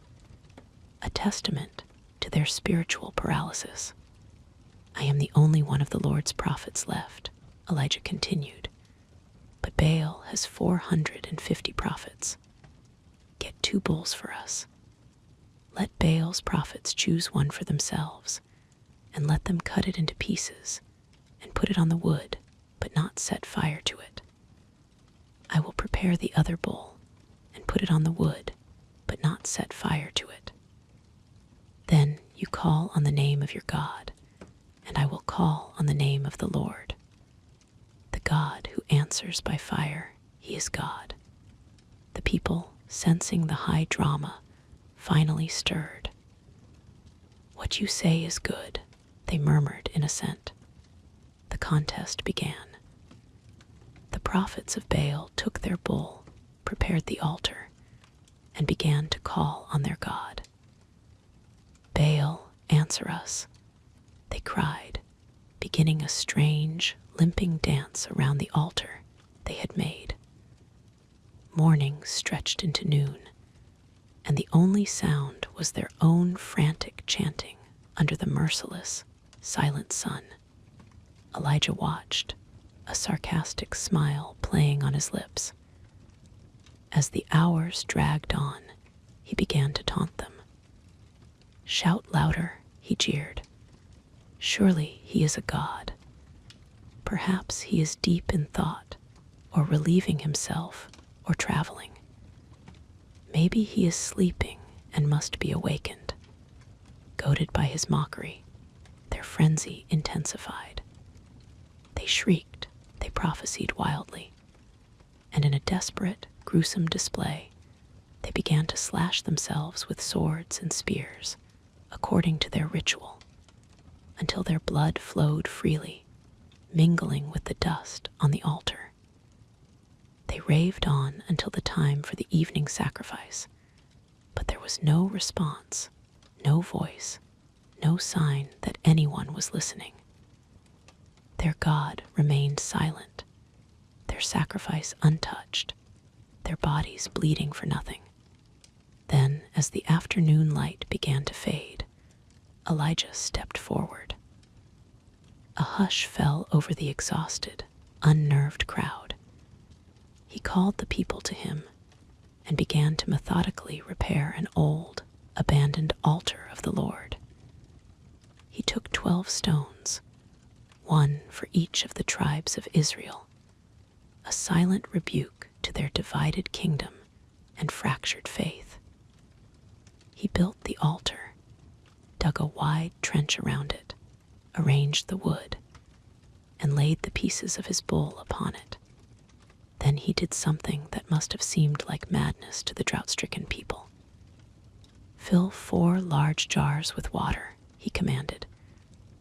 Speaker 1: a testament to their spiritual paralysis. I am the only one of the Lord's prophets left, Elijah continued. But Baal has 450 prophets. Get 2 bulls for us. Let Baal's prophets choose one for themselves, and let them cut it into pieces and put it on the wood, but not set fire to it. I will prepare the other bull and put it on the wood, but not set fire to it. Then you call on the name of your God, and I will call on the name of the Lord. The God who answers by fire, he is God. The people, sensing the high drama, finally stirred. What you say is good, they murmured in assent. The contest began. The prophets of Baal took their bull, prepared the altar, and began to call on their God. Baal, answer us, they cried, beginning a strange, limping dance around the altar they had made. Morning stretched into noon, and the only sound was their own frantic chanting under the merciless, silent sun. Elijah watched, a sarcastic smile playing on his lips. As the hours dragged on, he began to taunt them. Shout louder, he jeered. Surely he is a god. Perhaps he is deep in thought, or relieving himself, or traveling. Maybe he is sleeping and must be awakened. Goaded by his mockery, their frenzy intensified. They shrieked, they prophesied wildly, and in a desperate, gruesome display, they began to slash themselves with swords and spears, according to their ritual, until their blood flowed freely, mingling with the dust on the altar. They raved on until the time for the evening sacrifice, but there was no response, no voice, no sign that anyone was listening. Their God remained silent, their sacrifice untouched, their bodies bleeding for nothing. Then, as the afternoon light began to fade, Elijah stepped forward. A hush fell over the exhausted, unnerved crowd. He called the people to him and began to methodically repair an old, abandoned altar of the Lord. He took 12 stones, one for each of the tribes of Israel, a silent rebuke to their divided kingdom and fractured faith. He built the altar, dug a wide trench around it, arranged the wood, and laid the pieces of his bull upon it. Then he did something that must have seemed like madness to the drought-stricken people. "Fill 4 large jars with water," he commanded,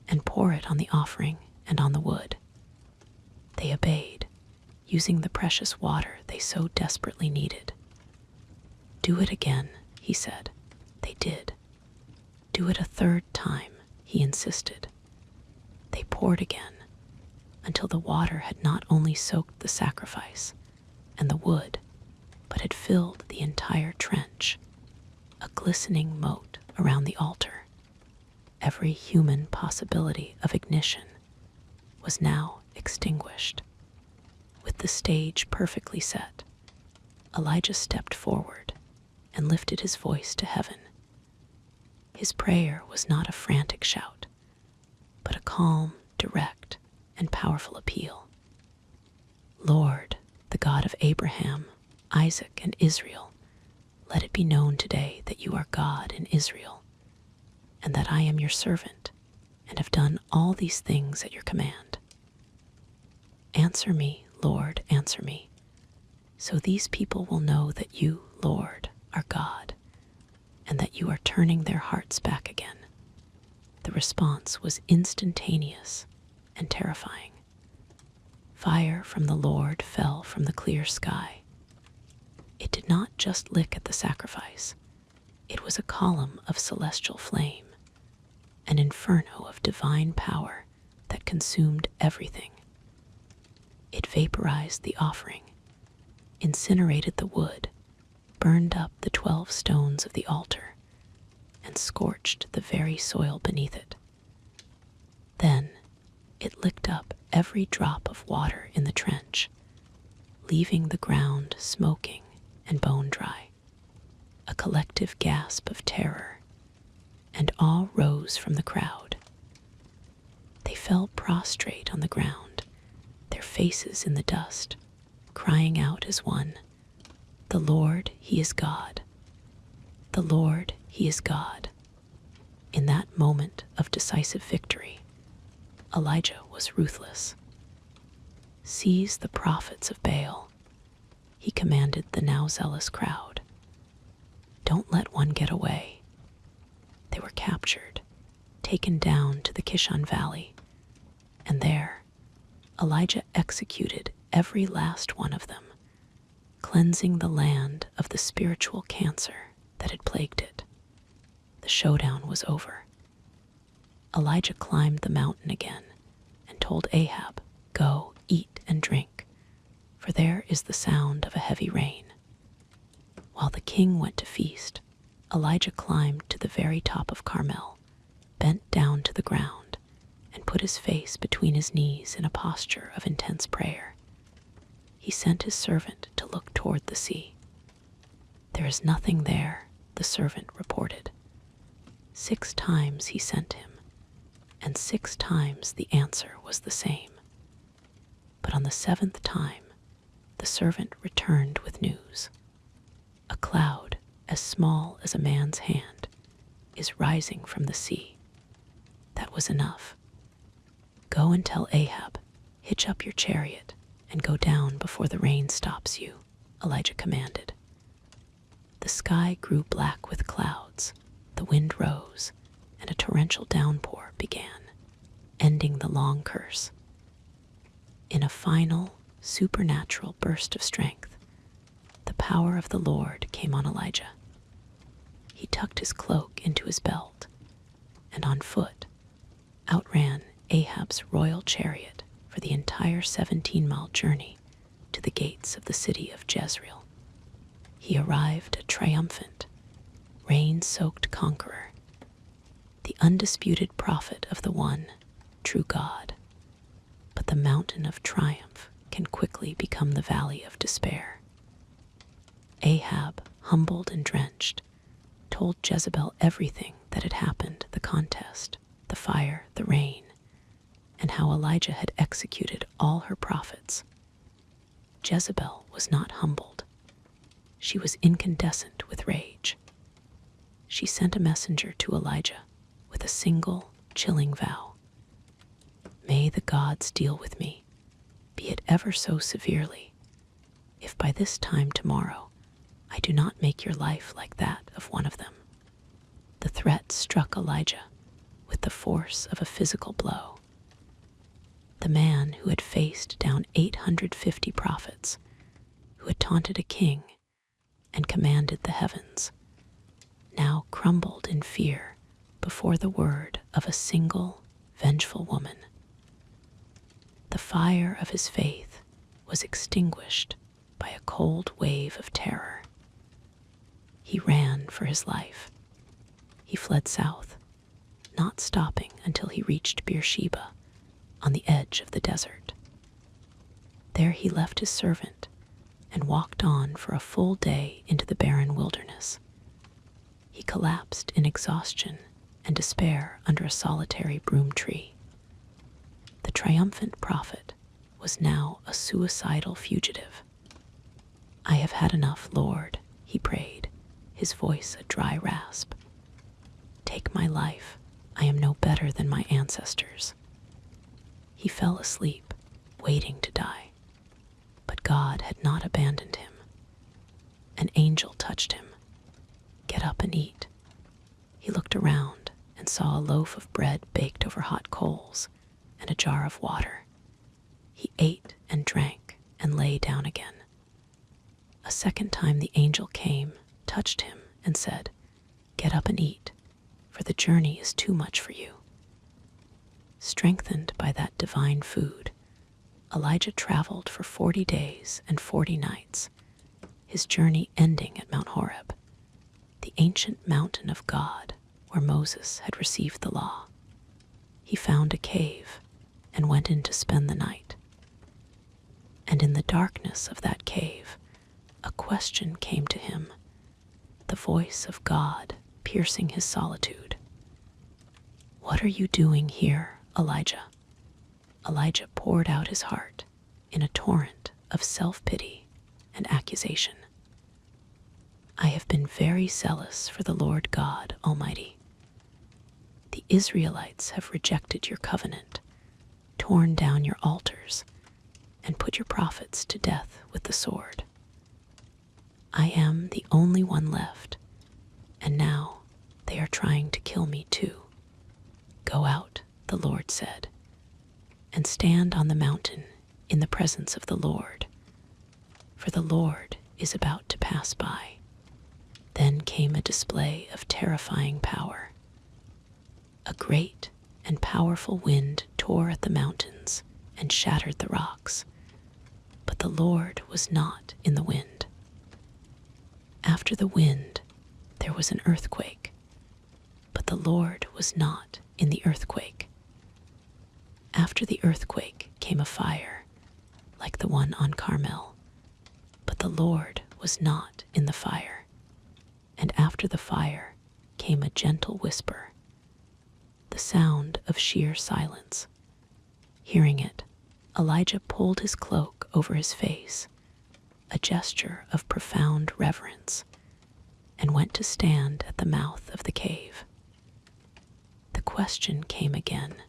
Speaker 1: "and pour it on the offering and on the wood." They obeyed, using the precious water they so desperately needed. "Do it again," he said. They did. "Do it a 3rd time," he insisted. They poured again, until the water had not only soaked the sacrifice and the wood, but had filled the entire trench, a glistening moat around the altar. Every human possibility of ignition was now extinguished. With the stage perfectly set, Elijah stepped forward and lifted his voice to heaven. His prayer was not a frantic shout, but a calm, direct, and powerful appeal. "Lord, the God of Abraham, Isaac, and Israel, let it be known today that you are God in Israel, and that I am your servant, and have done all these things at your command. Answer me, Lord, answer me, so these people will know that you, Lord, are God, and that you are turning their hearts back again." The response was instantaneous and terrifying. Fire from the Lord fell from the clear sky. It did not just lick at the sacrifice. It was a column of celestial flame, an inferno of divine power that consumed everything. It vaporized the offering, incinerated the wood, burned up the 12 stones of the altar, and scorched the very soil beneath it. Then it licked up every drop of water in the trench, leaving the ground smoking and bone dry. A collective gasp of terror, and awe rose from the crowd. They fell prostrate on the ground, their faces in the dust, crying out as one, "The Lord, He is God. The Lord, He is God." In that moment of decisive victory, Elijah was ruthless. "Seize the prophets of Baal," he commanded the now zealous crowd. "Don't let one get away." They were captured, taken down to the Kishon Valley, and there Elijah executed every last one of them, cleansing the land of the spiritual cancer that had plagued it. The showdown was over. Elijah climbed the mountain again and told Ahab, "Go, eat and drink, for there is the sound of a heavy rain." While the king went to feast, Elijah climbed to the very top of Carmel, bent down to the ground, and put his face between his knees in a posture of intense prayer. He sent his servant to look toward the sea. "There is nothing there," the servant reported. 6 times he sent him, and 6 times the answer was the same. But on the 7th time, the servant returned with news. "A cloud as small as a man's hand is rising from the sea." That was enough. "Go and tell Ahab, hitch up your chariot and go down before the rain stops you," Elijah commanded. The sky grew black with clouds, the wind rose, and a torrential downpour began, ending the long curse. In a final, supernatural burst of strength, the power of the Lord came on Elijah. He tucked his cloak into his belt, and on foot outran Ahab's royal chariot for the entire 17-mile journey to the gates of the city of Jezreel. He arrived a triumphant, rain-soaked conqueror, the undisputed prophet of the one true God. But the mountain of triumph can quickly become the valley of despair. Ahab, humbled and drenched, told Jezebel everything that had happened, the contest, the fire, the rain, and how Elijah had executed all her prophets. Jezebel was not humbled. She was incandescent with rage. She sent a messenger to Elijah with a single, chilling vow. "May the gods deal with me, be it ever so severely, if by this time tomorrow I do not make your life like that of one of them." The threat struck Elijah with the force of a physical blow. The man who had faced down 850 prophets, who had taunted a king and commanded the heavens, now crumbled in fear before the word of a single, vengeful woman. The fire of his faith was extinguished by a cold wave of terror. He ran for his life. He fled south, not stopping until he reached Beersheba, on the edge of the desert. There he left his servant and walked on for a full day into the barren wilderness. He collapsed in exhaustion and despair under a solitary broom tree. The triumphant prophet was now a suicidal fugitive. "I have had enough, Lord," he prayed, his voice a dry rasp. "Take my life. I am no better than my ancestors." He fell asleep, waiting to die. But God had not abandoned him. An angel touched him. "Get up and eat." He looked around and saw a loaf of bread baked over hot coals and a jar of water. He ate and drank and lay down again. A second time the angel came, touched him, and said, "Get up and eat, for the journey is too much for you." Strengthened by that divine food, Elijah traveled for 40 days and 40 nights, his journey ending at Mount Horeb, the ancient mountain of God where Moses had received the law. He found a cave and went in to spend the night. And in the darkness of that cave, a question came to him, the voice of God piercing his solitude. "What are you doing here, Elijah?" Elijah poured out his heart in a torrent of self-pity and accusation. "I have been very zealous for the Lord God Almighty. The Israelites have rejected your covenant, torn down your altars, and put your prophets to death with the sword. I am the only one left, and now they are trying to kill me too. Go out," the Lord said, "and stand on the mountain in the presence of the Lord, for the Lord is about to pass by." Then came a display of terrifying power. A great and powerful wind tore at the mountains and shattered the rocks, but the Lord was not in the wind. After the wind, there was an earthquake, but the Lord was not in the earthquake. After the earthquake came a fire, like the one on Carmel, but the Lord was not in the fire. And after the fire came a gentle whisper, the sound of sheer silence. Hearing it, Elijah pulled his cloak over his face, a gesture of profound reverence, and went to stand at the mouth of the cave. The question came again,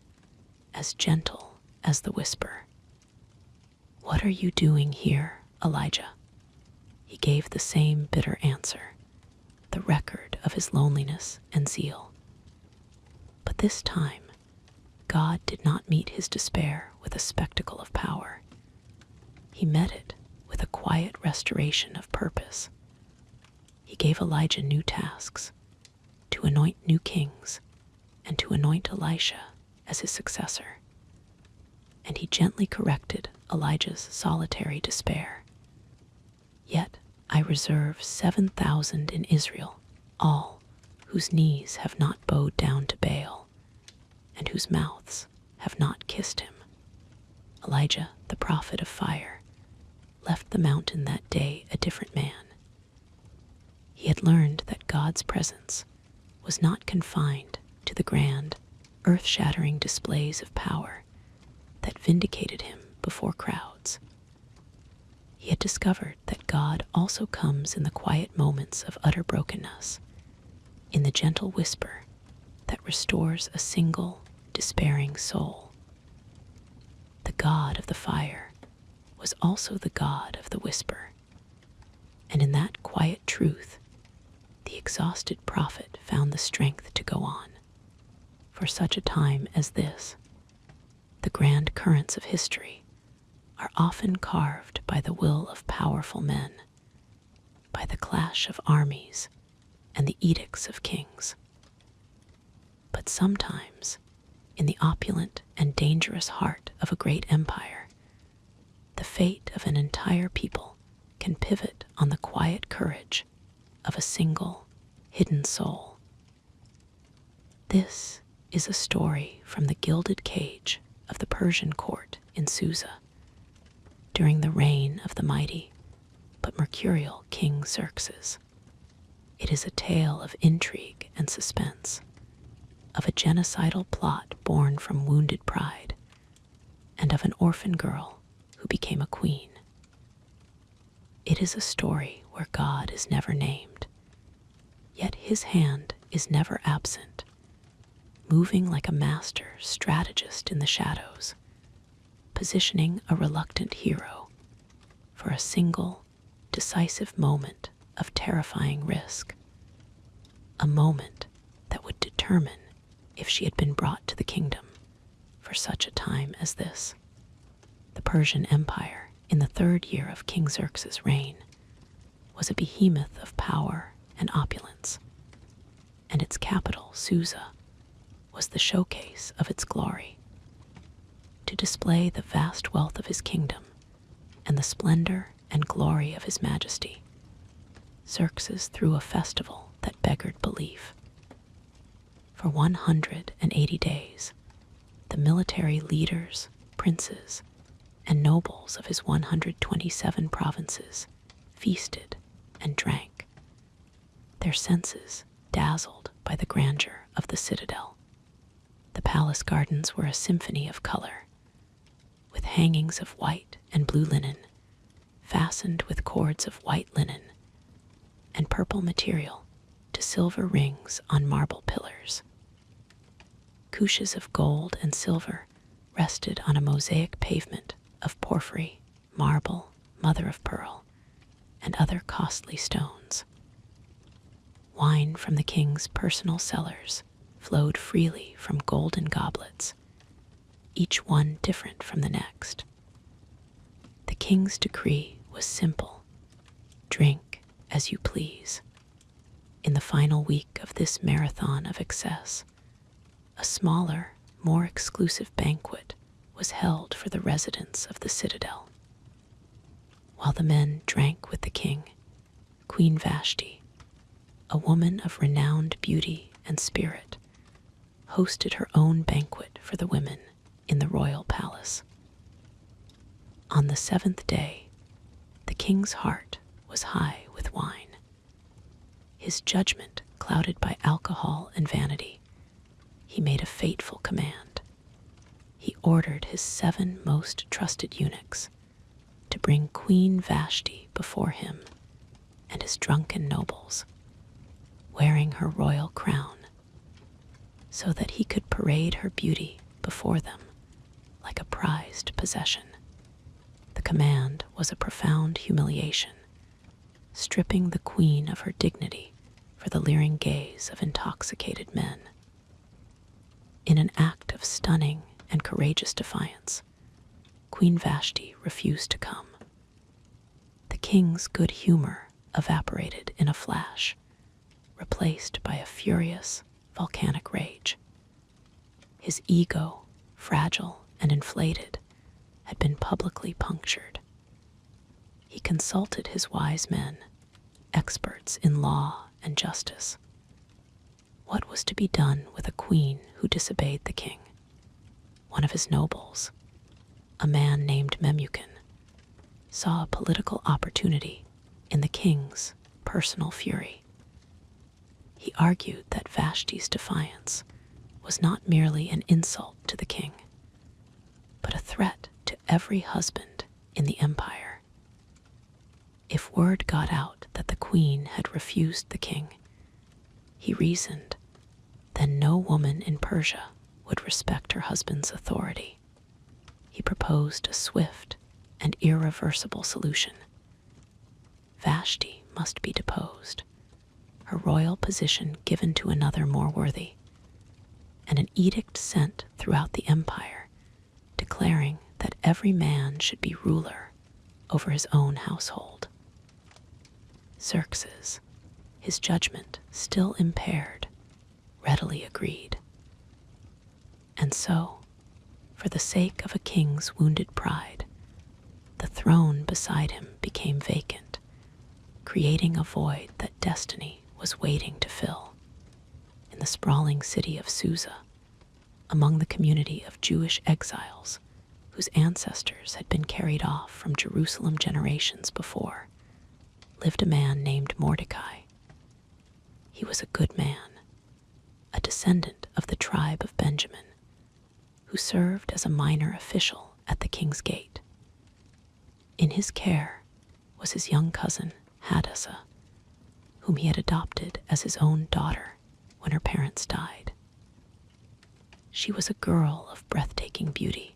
Speaker 1: as gentle as the whisper. "What are you doing here, Elijah?" He gave the same bitter answer, the record of his loneliness and zeal. But this time, God did not meet his despair with a spectacle of power. He met it with a quiet restoration of purpose. He gave Elijah new tasks, to anoint new kings, and to anoint Elisha as his successor. And he gently corrected Elijah's solitary despair. "Yet I reserve 7,000 in Israel, all whose knees have not bowed down to Baal, and whose mouths have not kissed him." Elijah, the prophet of fire, left the mountain that day a different man. He had learned that God's presence was not confined to the grand, earth-shattering displays of power that vindicated him before crowds. He had discovered that God also comes in the quiet moments of utter brokenness, in the gentle whisper that restores a single, despairing soul. The God of the fire was also the God of the whisper, And in that quiet truth, the exhausted prophet found the strength to go on. For such a time as this, the grand currents of history are often carved by the will of powerful men, by the clash of armies and the edicts of kings. But sometimes, in the opulent and dangerous heart of a great empire, the fate of an entire people can pivot on the quiet courage of a single, hidden soul. This is a story from the gilded cage of the Persian court in Susa, during the reign of the mighty but mercurial King Xerxes. It is a tale of intrigue and suspense, of a genocidal plot born from wounded pride, and of an orphan girl who became a queen. It is a story where God is never named, yet his hand is never absent, moving like a master strategist in the shadows, positioning a reluctant hero for a single, decisive moment of terrifying risk, a moment that would determine if she had been brought to the kingdom for such a time as this. The Persian Empire, in the 3rd year of King Xerxes' reign, was a behemoth of power and opulence, and its capital, Susa, was the showcase of its glory. To display the vast wealth of his kingdom and the splendor and glory of his majesty, Xerxes threw a festival that beggared belief. For 180 days, the military leaders, princes, and nobles of his 127 provinces feasted and drank, their senses dazzled by the grandeur of the citadel. The palace gardens were a symphony of color, with hangings of white and blue linen, fastened with cords of white linen and purple material to silver rings on marble pillars. Couches of gold and silver rested on a mosaic pavement of porphyry, marble, mother of pearl, and other costly stones. Wine from the king's personal cellars flowed freely from golden goblets, each one different from the next. The king's decree was simple: drink as you please. In the final week of this marathon of excess, a smaller, more exclusive banquet was held for the residents of the citadel. While the men drank with the king, Queen Vashti, a woman of renowned beauty and spirit, hosted her own banquet for the women in the royal palace. On the 7th day, the king's heart was high with wine. His judgment clouded by alcohol and vanity, he made a fateful command. He ordered his 7 most trusted eunuchs to bring Queen Vashti before him and his drunken nobles, wearing her royal crown, so that he could parade her beauty before them like a prized possession. The command was a profound humiliation, stripping the queen of her dignity for the leering gaze of intoxicated men. In an act of stunning and courageous defiance, Queen Vashti refused to come. The king's good humor evaporated in a flash, replaced by a furious, volcanic rage. His ego, fragile and inflated, had been publicly punctured. He consulted his wise men, experts in law and justice. What was to be done with a queen who disobeyed the king? One of his nobles, a man named Memucan, saw a political opportunity in the king's personal fury. He argued that Vashti's defiance was not merely an insult to the king, but a threat to every husband in the empire. If word got out that the queen had refused the king, he reasoned, then no woman in Persia would respect her husband's authority. He proposed a swift and irreversible solution. Vashti must be deposed, her royal position given to another more worthy, and an edict sent throughout the empire declaring that every man should be ruler over his own household. Xerxes, his judgment still impaired, readily agreed. And so, for the sake of a king's wounded pride, the throne beside him became vacant, creating a void that destiny was waiting to fill. In the sprawling city of Susa, among the community of Jewish exiles whose ancestors had been carried off from Jerusalem generations before, lived a man named Mordecai. He was a good man, a descendant of the tribe of Benjamin, who served as a minor official at the king's gate. In his care was his young cousin, Hadassah, whom he had adopted as his own daughter when her parents died. She was a girl of breathtaking beauty,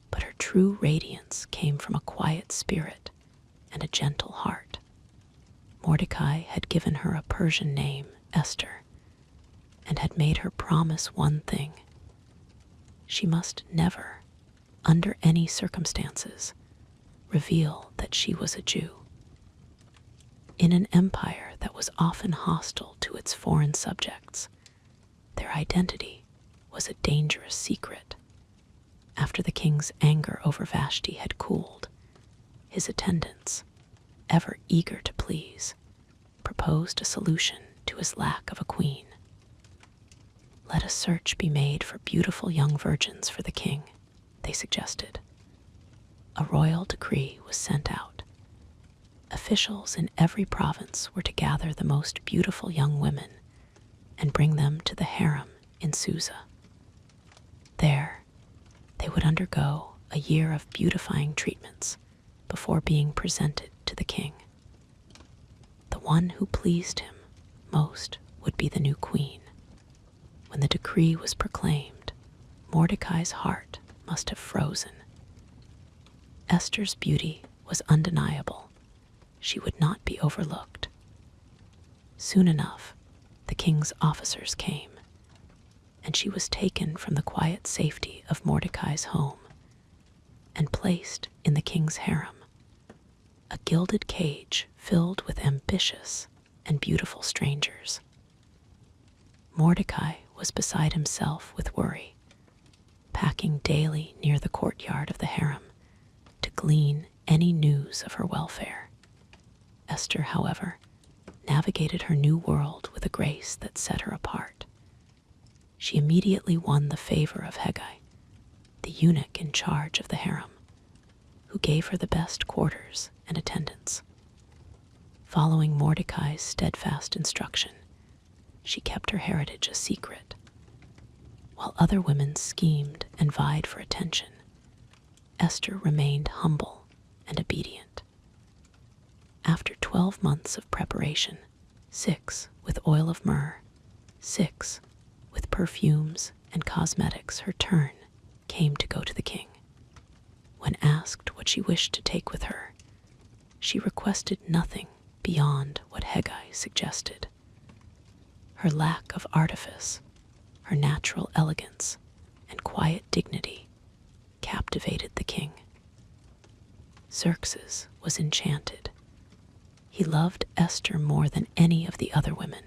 Speaker 1: but her true radiance came from a quiet spirit and a gentle heart. Mordecai had given her a Persian name, Esther, and had made her promise one thing: she must never, under any circumstances, reveal that she was a Jew. In an empire that was often hostile to its foreign subjects, their identity was a dangerous secret. After the king's anger over Vashti had cooled, his attendants, ever eager to please, proposed a solution to his lack of a queen. "Let a search be made for beautiful young virgins for the king," they suggested. A royal decree was sent out. Officials in every province were to gather the most beautiful young women and bring them to the harem in Susa. There, they would undergo a year of beautifying treatments before being presented to the king. The one who pleased him most would be the new queen. When the decree was proclaimed, Mordecai's heart must have frozen. Esther's beauty was undeniable. She would not be overlooked. Soon enough, the king's officers came, and she was taken from the quiet safety of Mordecai's home and placed in the king's harem, a gilded cage filled with ambitious and beautiful strangers. Mordecai was beside himself with worry, packing daily near the courtyard of the harem to glean any news of her welfare. Esther, however, navigated her new world with a grace that set her apart. She immediately won the favor of Hegai, the eunuch in charge of the harem, who gave her the best quarters and attendance. Following Mordecai's steadfast instruction, she kept her heritage a secret. While other women schemed and vied for attention, Esther remained humble and obedient. After 12 months of preparation, 6 with oil of myrrh, 6 with perfumes and cosmetics, her turn came to go to the king. When asked what she wished to take with her, she requested nothing beyond what Hegai suggested. Her lack of artifice, her natural elegance, and quiet dignity captivated the king. Xerxes was enchanted. He loved Esther more than any of the other women.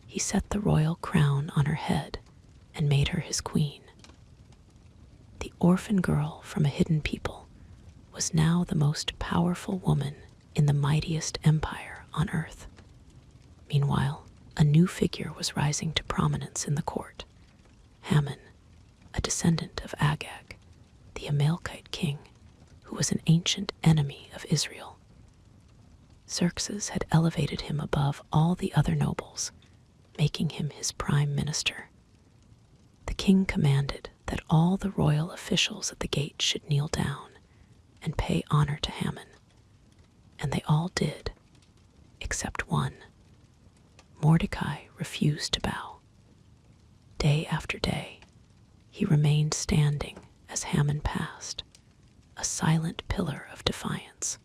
Speaker 1: He set the royal crown on her head and made her his queen. The orphan girl from a hidden people was now the most powerful woman in the mightiest empire on earth. Meanwhile, a new figure was rising to prominence in the court: Haman, a descendant of Agag, the Amalekite king, who was an ancient enemy of Israel. Xerxes had elevated him above all the other nobles, making him his prime minister. The king commanded that all the royal officials at the gate should kneel down and pay honor to Haman, and they all did, except one. Mordecai refused to bow. Day after day, he remained standing as Haman passed, a silent pillar of defiance.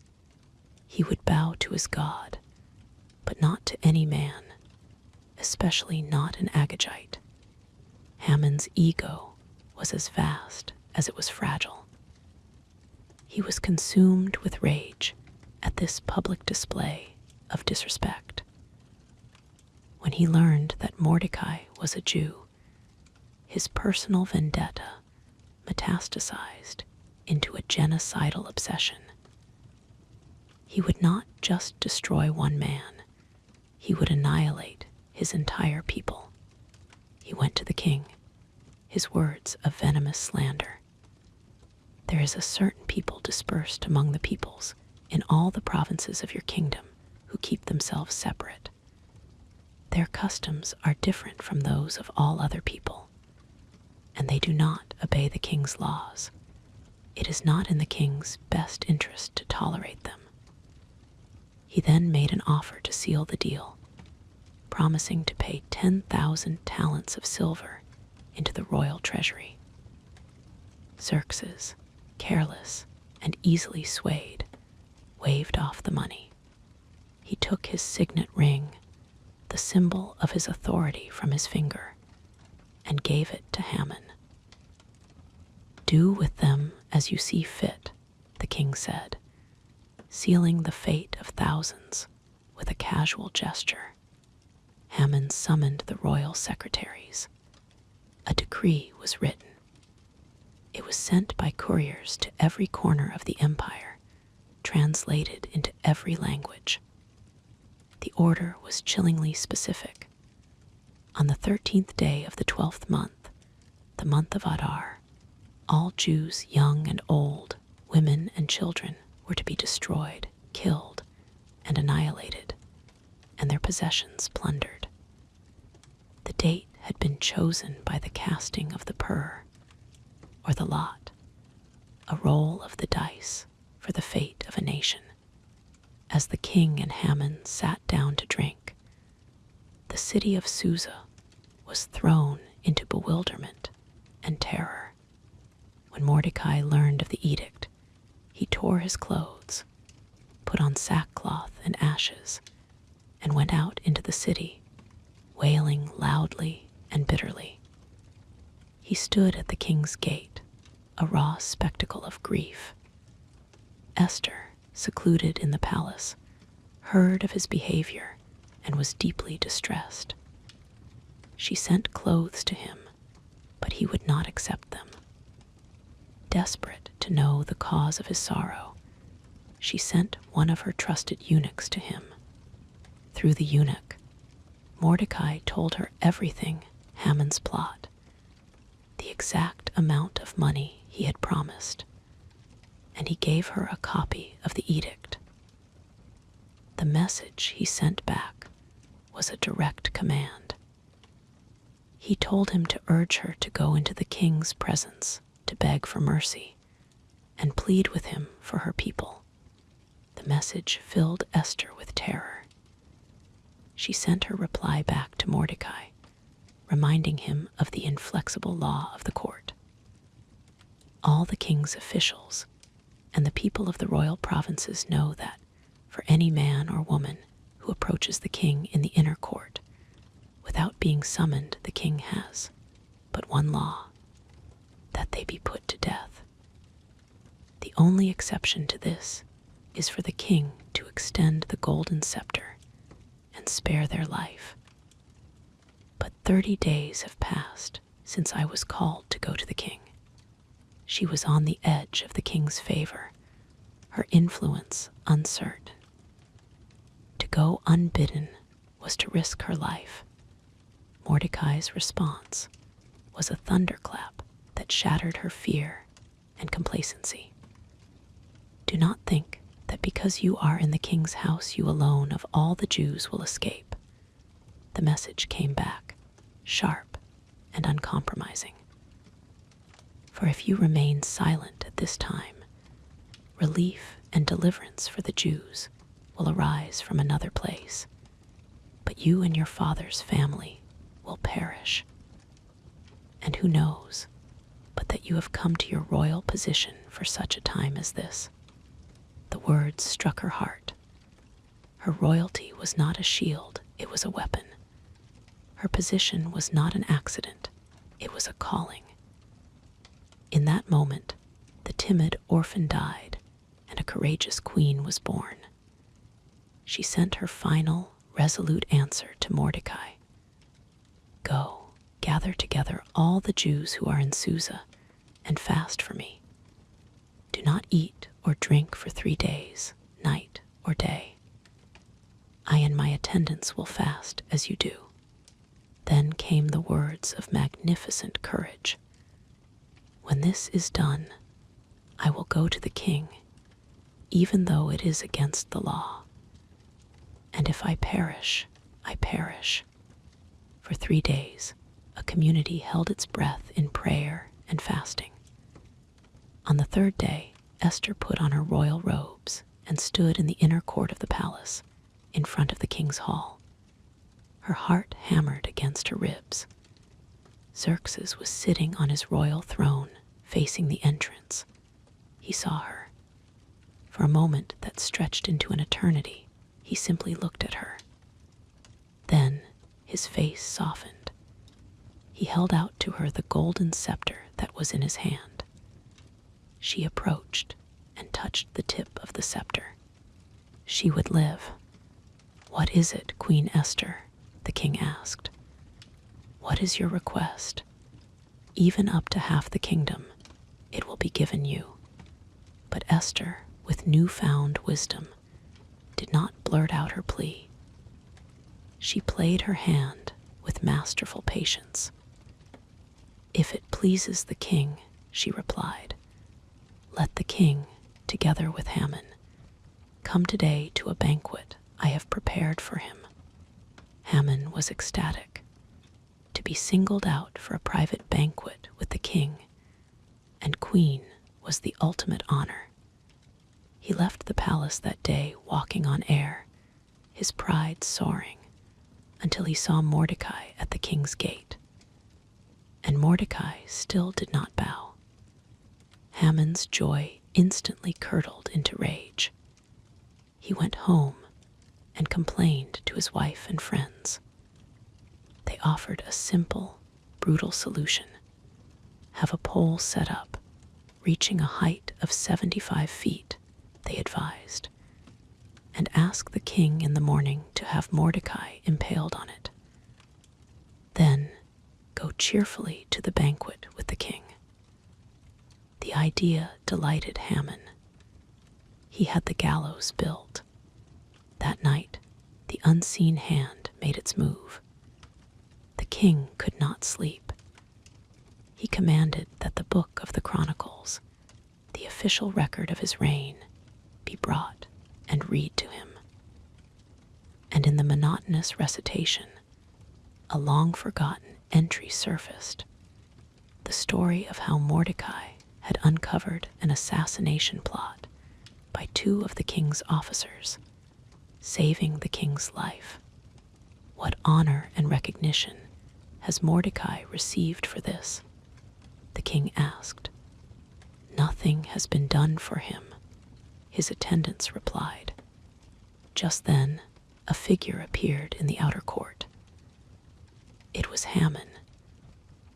Speaker 1: He would bow is God, but not to any man, especially not an Agagite. Haman's ego was as vast as it was fragile. He was consumed with rage at this public display of disrespect. When he learned that Mordecai was a Jew, his personal vendetta metastasized into a genocidal obsession. He would not just destroy one man, he would annihilate his entire people. He went to the king, his words a venomous slander. There is a certain people dispersed among the peoples in all the provinces of your kingdom who keep themselves separate. Their customs are different from those of all other people, and they do not obey the king's laws. It is not in the king's best interest to tolerate them. He then made an offer to seal the deal, promising to pay 10,000 talents of silver into the royal treasury. Xerxes, careless and easily swayed, waved off the money. He took his signet ring, the symbol of his authority, from his finger, and gave it to Haman. "Do with them as you see fit," the king said, sealing the fate of thousands with a casual gesture. Haman summoned the royal secretaries. A decree was written. It was sent by couriers to every corner of the empire, translated into every language. The order was chillingly specific. On the 13th day of the 12th month, the month of Adar, all Jews, young and old, women and children, were to be destroyed, killed, and annihilated, and their possessions plundered. The date had been chosen by the casting of the pur, or the lot, a roll of the dice for the fate of a nation. As the king and Haman sat down to drink, the city of Susa was thrown into bewilderment and terror. When Mordecai learned of the edict, he tore his clothes, put on sackcloth and ashes, and went out into the city, wailing loudly and bitterly. He stood at the king's gate, a raw spectacle of grief. Esther, secluded in the palace, heard of his behavior and was deeply distressed. She sent clothes to him, but he would not accept them. Desperate to know the cause of his sorrow, she sent one of her trusted eunuchs to him. Through the eunuch, Mordecai told her everything Haman's plot, the exact amount of money he had promised, and he gave her a copy of the edict. The message he sent back was a direct command. He told him to urge her to go into the king's presence to beg for mercy and plead with him for her people. The message filled Esther with terror. She sent her reply back to Mordecai, reminding him of the inflexible law of the court. All the king's officials and the people of the royal provinces know that for any man or woman who approaches the king in the inner court, without being summoned, the king has but one law: that they be put to death. The only exception to this is for the king to extend the golden scepter and spare their life. But 30 days have passed since I was called to go to the king. She was on the edge of the king's favor, her influence uncertain. To go unbidden was to risk her life. Mordecai's response was a thunderclap that shattered her fear and complacency. Do not think that because you are in the king's house, you alone of all the Jews will escape. The message came back, sharp and uncompromising. For if you remain silent at this time, relief and deliverance for the Jews will arise from another place, but you and your father's family will perish. And who knows but that you have come to your royal position for such a time as this? The words struck her heart. Her royalty was not a shield, it was a weapon. Her position was not an accident, it was a calling. In that moment, the timid orphan died, and a courageous queen was born. She sent her final, resolute answer to Mordecai. Go, gather together all the Jews who are in Susa, and fast for me. Do not eat or drink for 3 days, night or day. I and my attendants will fast as you do. Then came the words of magnificent courage. When this is done, I will go to the king, even though it is against the law. And if I perish, I perish. For 3 days, a community held its breath in prayer and fasting. On the 3rd day, Esther put on her royal robes and stood in the inner court of the palace, in front of the king's hall. Her heart hammered against her ribs. Xerxes was sitting on his royal throne, facing the entrance. He saw her. For a moment that stretched into an eternity, he simply looked at her. Then his face softened. He held out to her the golden scepter that was in his hand. She approached and touched the tip of the scepter. She would live. "What is it, Queen Esther?" the king asked. "What is your request? Even up to half the kingdom, it will be given you." But Esther, with newfound wisdom, did not blurt out her plea. She played her hand with masterful patience. "If it pleases the king," she replied, "let the king, together with Haman, come today to a banquet I have prepared for him." Haman was ecstatic. To be singled out for a private banquet with the king and queen was the ultimate honor. He left the palace that day walking on air, his pride soaring, until he saw Mordecai at the king's gate. And Mordecai still did not bow. Haman's joy instantly curdled into rage. He went home and complained to his wife and friends. They offered a simple, brutal solution. Have a pole set up, reaching a height of 75 feet, they advised, and ask the king in the morning to have Mordecai impaled on it. Then go cheerfully to the banquet with the king. The idea delighted Haman. He had the gallows built. That night, the unseen hand made its move. The king could not sleep. He commanded that the book of the Chronicles, the official record of his reign, be brought and read to him. And in the monotonous recitation, a long-forgotten entry surfaced, the story of how Mordecai had uncovered an assassination plot by 2 of the king's officers, saving the king's life. What honor and recognition has Mordecai received for this? The king asked. Nothing has been done for him, his attendants replied. Just then, a figure appeared in the outer court. It was Haman,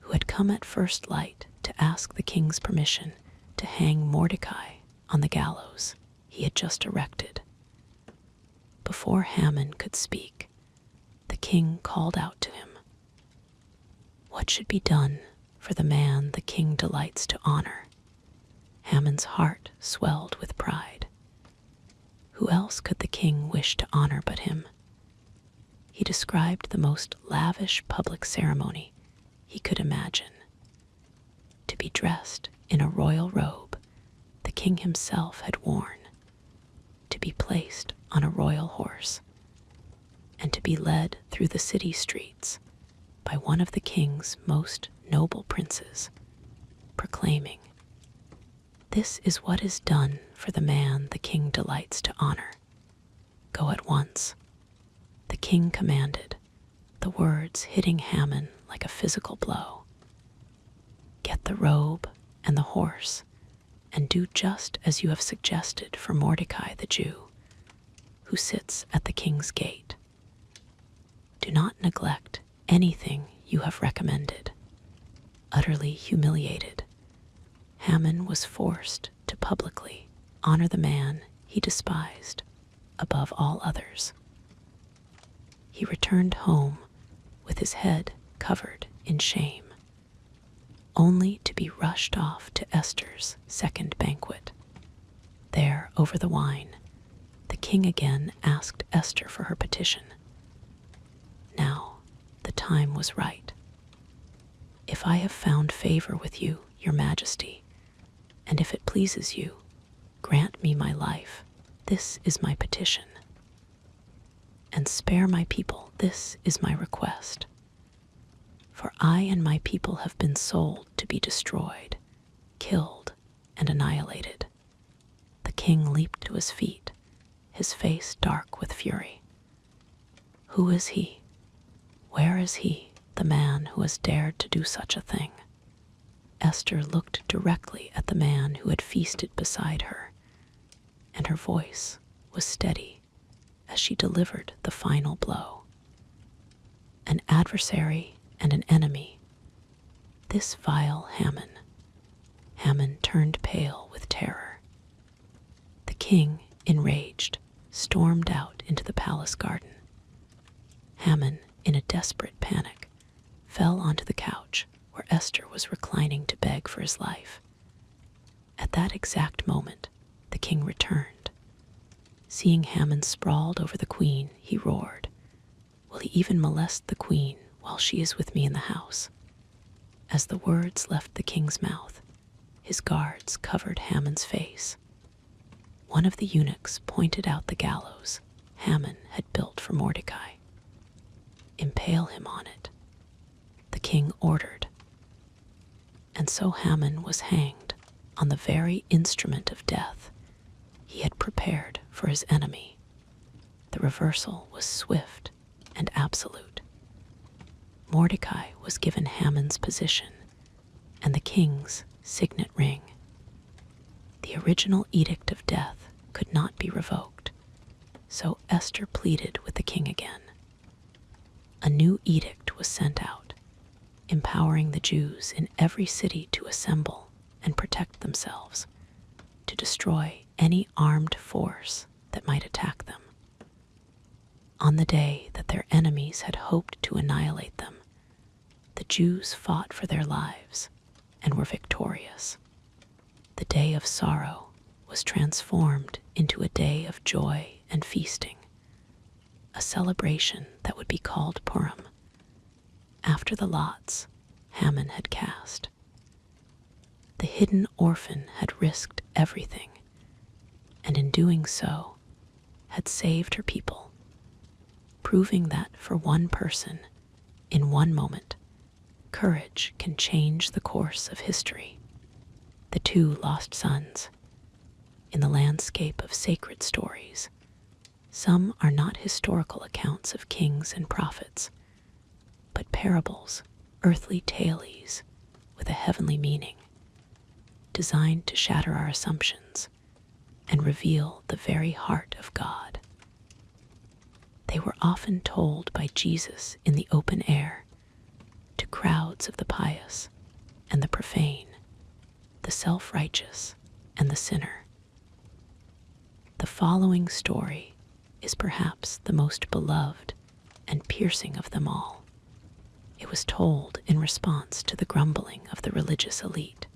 Speaker 1: who had come at first light to ask the king's permission to hang Mordecai on the gallows he had just erected. Before Haman could speak, the king called out to him. What should be done for the man the king delights to honor? Haman's heart swelled with pride. Who else could the king wish to honor but him? He described the most lavish public ceremony he could imagine. To be dressed in a royal robe the king himself had worn, to be placed on a royal horse, and to be led through the city streets by one of the king's most noble princes, proclaiming, "This is what is done for the man the king delights to honor. Go at once." The king commanded, the words hitting Haman like a physical blow. "Get the robe and the horse, and do just as you have suggested for Mordecai the Jew, who sits at the king's gate. Do not neglect anything you have recommended. Utterly humiliated, Haman was forced to publicly honor the man he despised above all others. He returned home with his head covered in shame, only to be rushed off to Esther's second banquet. There, over the wine, the king again asked Esther for her petition. Now, the time was right. If I have found favor with you, your majesty, and if it pleases you, grant me my life. This is my petition. And spare my people. This is my request. For I and my people have been sold to be destroyed, killed, and annihilated. The king leaped to his feet, his face dark with fury. Who is he? Where is he, the man who has dared to do such a thing? Esther looked directly at the man who had feasted beside her, and her voice was steady as she delivered the final blow. An adversary and an enemy. This vile Haman. Haman turned pale with terror. The king, enraged, stormed out into the palace garden. Haman, in a desperate panic, fell onto the couch where Esther was reclining to beg for his life. At that exact moment, the king returned. Seeing Haman sprawled over the queen, he roared, "Will he even molest the queen while she is with me in the house?" As the words left the king's mouth, his guards covered Haman's face. One of the eunuchs pointed out the gallows Haman had built for Mordecai. "Impale him on it," the king ordered. And so Haman was hanged on the very instrument of death he had prepared for his enemy. The reversal was swift and absolute. Mordecai was given Haman's position and the king's signet ring. The original edict of death could not be revoked, so Esther pleaded with the king again. A new edict was sent out, empowering the Jews in every city to assemble and protect themselves, to destroy any armed force that might attack them. On the day that their enemies had hoped to annihilate them, the Jews fought for their lives and were victorious. The day of sorrow was transformed into a day of joy and feasting, a celebration that would be called Purim, after the lots Haman had cast. The hidden orphan had risked everything, and in doing so, had saved her people, proving that for one person, in one moment, courage can change the course of history. The two lost sons. In the landscape of sacred stories, some are not historical accounts of kings and prophets, but parables, earthly tales with a heavenly meaning, designed to shatter our assumptions and reveal the very heart of God. They were often told by Jesus in the open air to crowds of the pious and the profane, the self-righteous and the sinner. The following story is perhaps the most beloved and piercing of them all. It was told in response to the grumbling of the religious elite,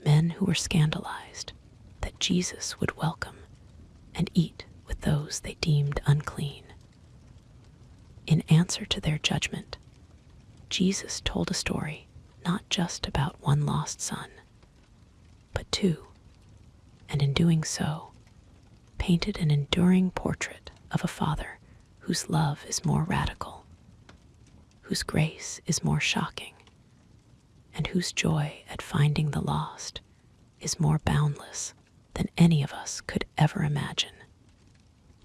Speaker 1: men who were scandalized that Jesus would welcome and eat with those they deemed unclean. In answer to their judgment, Jesus told a story not just about one lost son, but two, and in doing so, painted an enduring portrait of a father whose love is more radical, whose grace is more shocking, and whose joy at finding the lost is more boundless than any of us could ever imagine.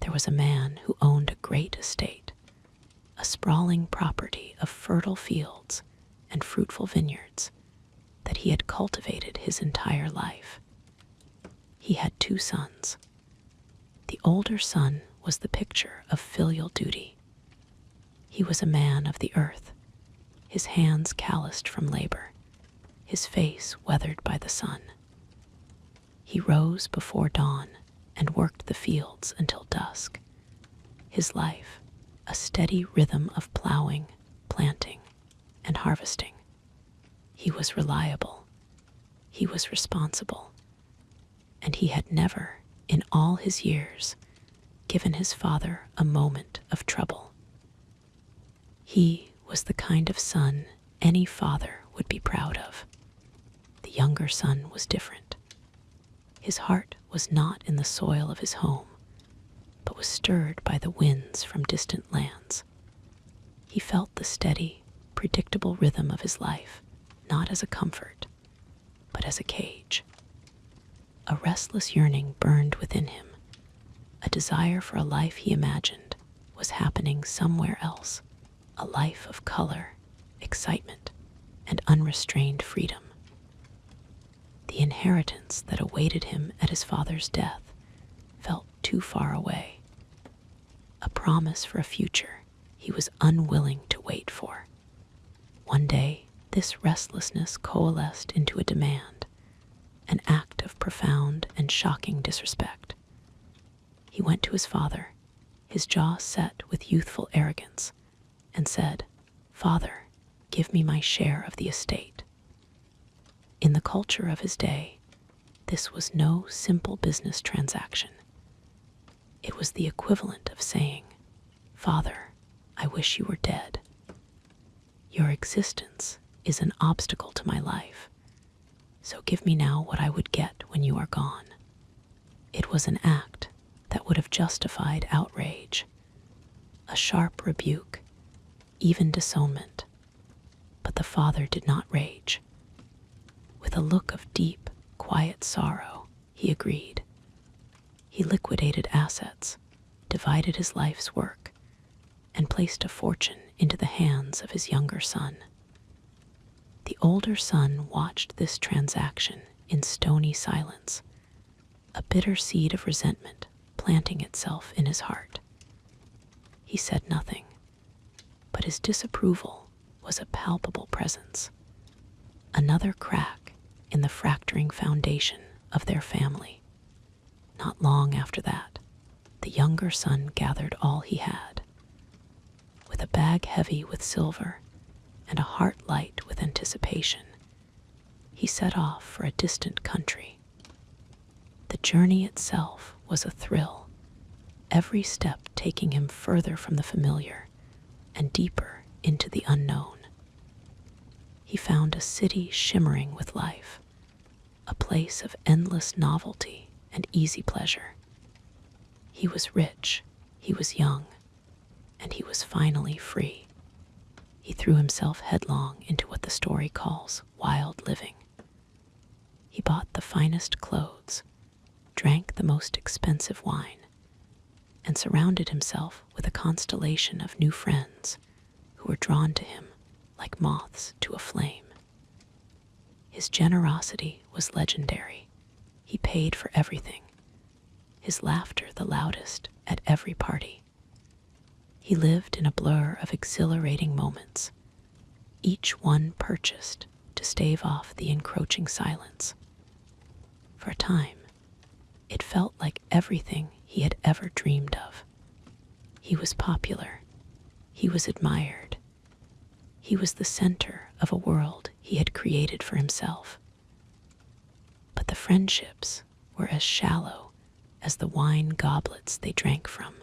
Speaker 1: There was a man who owned a great estate, a sprawling property of fertile fields and fruitful vineyards that he had cultivated his entire life. He had two sons. The older son was the picture of filial duty. He was a man of the earth, his hands calloused from labor, his face weathered by the sun. He rose before dawn and worked the fields until dusk, his life a steady rhythm of plowing, planting, and harvesting. He was reliable, he was responsible, and he had never, in all his years, given his father a moment of trouble. He was the kind of son any father would be proud of. The younger son was different. His heart was not in the soil of his home, but was stirred by the winds from distant lands. He felt the steady, predictable rhythm of his life, not as a comfort, but as a cage. A restless yearning burned within him. A desire for a life he imagined was happening somewhere else, a life of color, excitement, and unrestrained freedom. The inheritance that awaited him at his father's death felt too far away, a promise for a future he was unwilling to wait for. One day, this restlessness coalesced into a demand, an act of profound and shocking disrespect. He went to his father, his jaw set with youthful arrogance, and said, "Father, give me my share of the estate." In the culture of his day, this was no simple business transaction. It was the equivalent of saying, "Father, I wish you were dead. Your existence is an obstacle to my life, so give me now what I would get when you are gone." It was an act that would have justified outrage, a sharp rebuke, even disownment. But the father did not rage. With a look of deep, quiet sorrow, he agreed. He liquidated assets, divided his life's work, and placed a fortune into the hands of his younger son. The older son watched this transaction in stony silence, a bitter seed of resentment planting itself in his heart. He said nothing, but his disapproval was a palpable presence, another crack in the fracturing foundation of their family. Not long after that, the younger son gathered all he had. With a bag heavy with silver and a heart light with anticipation, he set off for a distant country. The journey itself was a thrill, every step taking him further from the familiar and deeper into the unknown. He found a city shimmering with life, a place of endless novelty and easy pleasure. He was rich, he was young, and he was finally free. He threw himself headlong into what the story calls wild living. He bought the finest clothes, drank the most expensive wine, and surrounded himself with a constellation of new friends who were drawn to him like moths to a flame. His generosity was legendary. He paid for everything, his laughter the loudest at every party. He lived in a blur of exhilarating moments, each one purchased to stave off the encroaching silence. For a time, it felt like everything he had ever dreamed of. He was popular. He was admired. He was the center of a world he had created for himself. But the friendships were as shallow as the wine goblets they drank from.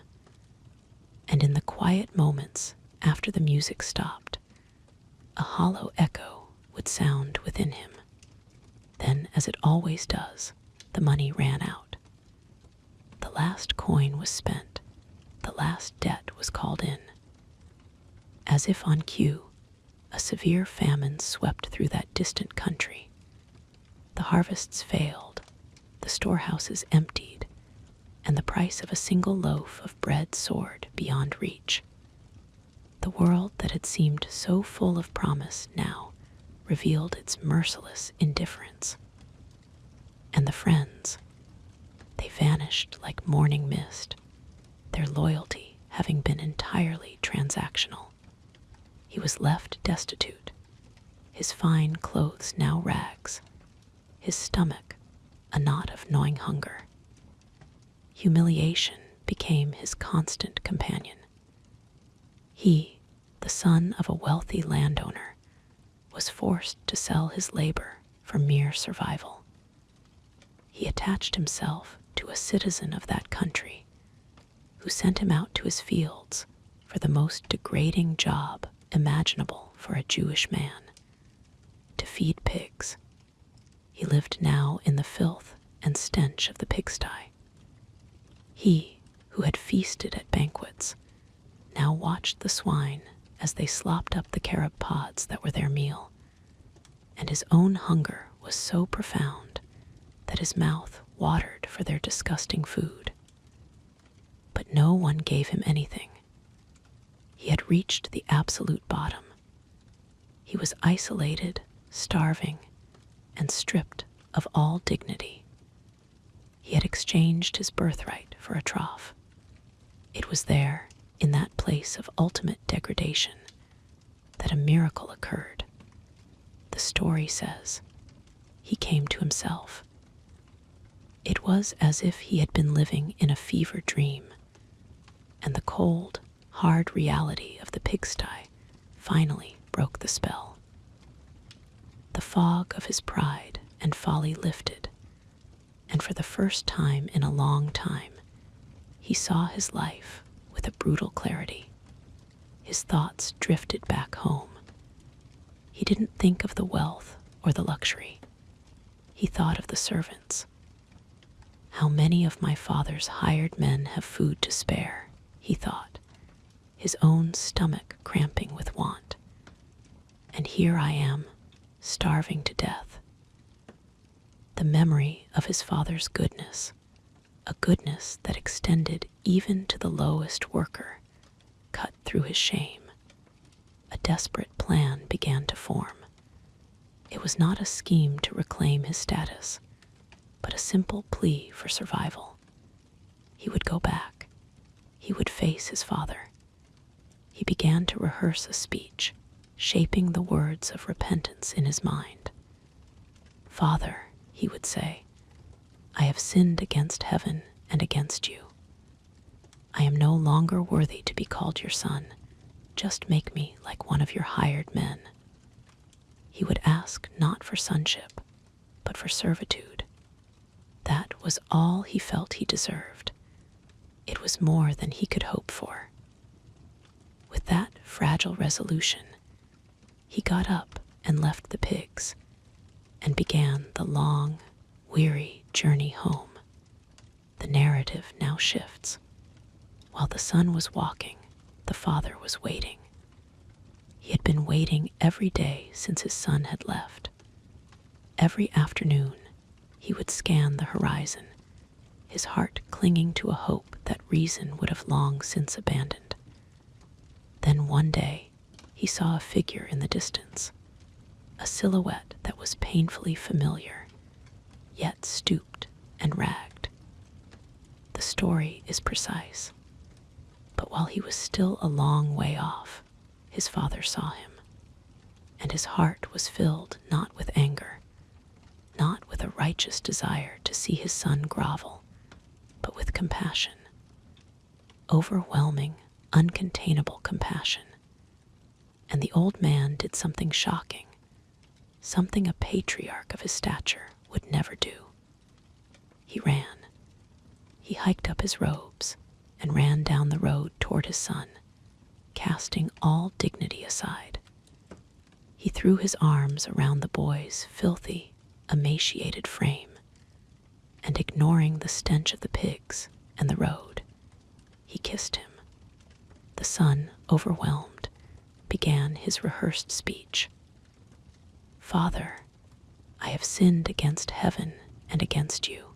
Speaker 1: And in the quiet moments after the music stopped, a hollow echo would sound within him. Then, as it always does, the money ran out. The last coin was spent. The last debt was called in. As if on cue, a severe famine swept through that distant country. The harvests failed, the storehouses emptied, and the price of a single loaf of bread soared beyond reach. The world that had seemed so full of promise now revealed its merciless indifference. And the friends, they vanished like morning mist, their loyalty having been entirely transactional. He was left destitute, his fine clothes now rags, his stomach a knot of gnawing hunger. Humiliation became his constant companion. He, the son of a wealthy landowner, was forced to sell his labor for mere survival. He attached himself to a citizen of that country who sent him out to his fields for the most degrading job imaginable for a Jewish man, to feed pigs. He lived now in the filth and stench of the pigsty. He, who had feasted at banquets, now watched the swine as they slopped up the carob pods that were their meal, and his own hunger was so profound that his mouth watered for their disgusting food. But no one gave him anything. He had reached the absolute bottom. He was isolated, starving, and stripped of all dignity. He had exchanged his birthright for a trough. It was there, in that place of ultimate degradation, that a miracle occurred. The story says he came to himself. It was as if he had been living in a fever dream, and the cold, hard reality of the pigsty finally broke the spell. The fog of his pride and folly lifted, and for the first time in a long time, he saw his life with a brutal clarity. His thoughts drifted back home. He didn't think of the wealth or the luxury. He thought of the servants. How many of my father's hired men have food to spare, he thought, his own stomach cramping with want. And here I am, starving to death. The memory of his father's goodness, a goodness that extended even to the lowest worker, cut through his shame. A desperate plan began to form. It was not a scheme to reclaim his status, but a simple plea for survival. He would go back. He would face his father. He began to rehearse a speech, shaping the words of repentance in his mind. "Father," he would say, "I have sinned against heaven and against you. I am no longer worthy to be called your son. Just make me like one of your hired men." He would ask not for sonship, but for servitude. That was all he felt he deserved. It was more than he could hope for. With that fragile resolution, he got up and left the pigs and began the long, weary journey home. The narrative now shifts. While the son was walking, the father was waiting. He had been waiting every day since his son had left. Every afternoon, he would scan the horizon, his heart clinging to a hope that reason would have long since abandoned. Then one day, he saw a figure in the distance, a silhouette that was painfully familiar, yet stooped and ragged. The story is precise, but while he was still a long way off, his father saw him, and his heart was filled not with anger, not with a righteous desire to see his son grovel, but with compassion. Overwhelming, uncontainable compassion. And the old man did something shocking, something a patriarch of his stature would never do. He ran. He hiked up his robes and ran down the road toward his son, casting all dignity aside. He threw his arms around the boy's filthy, emaciated frame, and ignoring the stench of the pigs and the road, he kissed him. The son, overwhelmed, began his rehearsed speech. "Father, I have sinned against heaven and against you.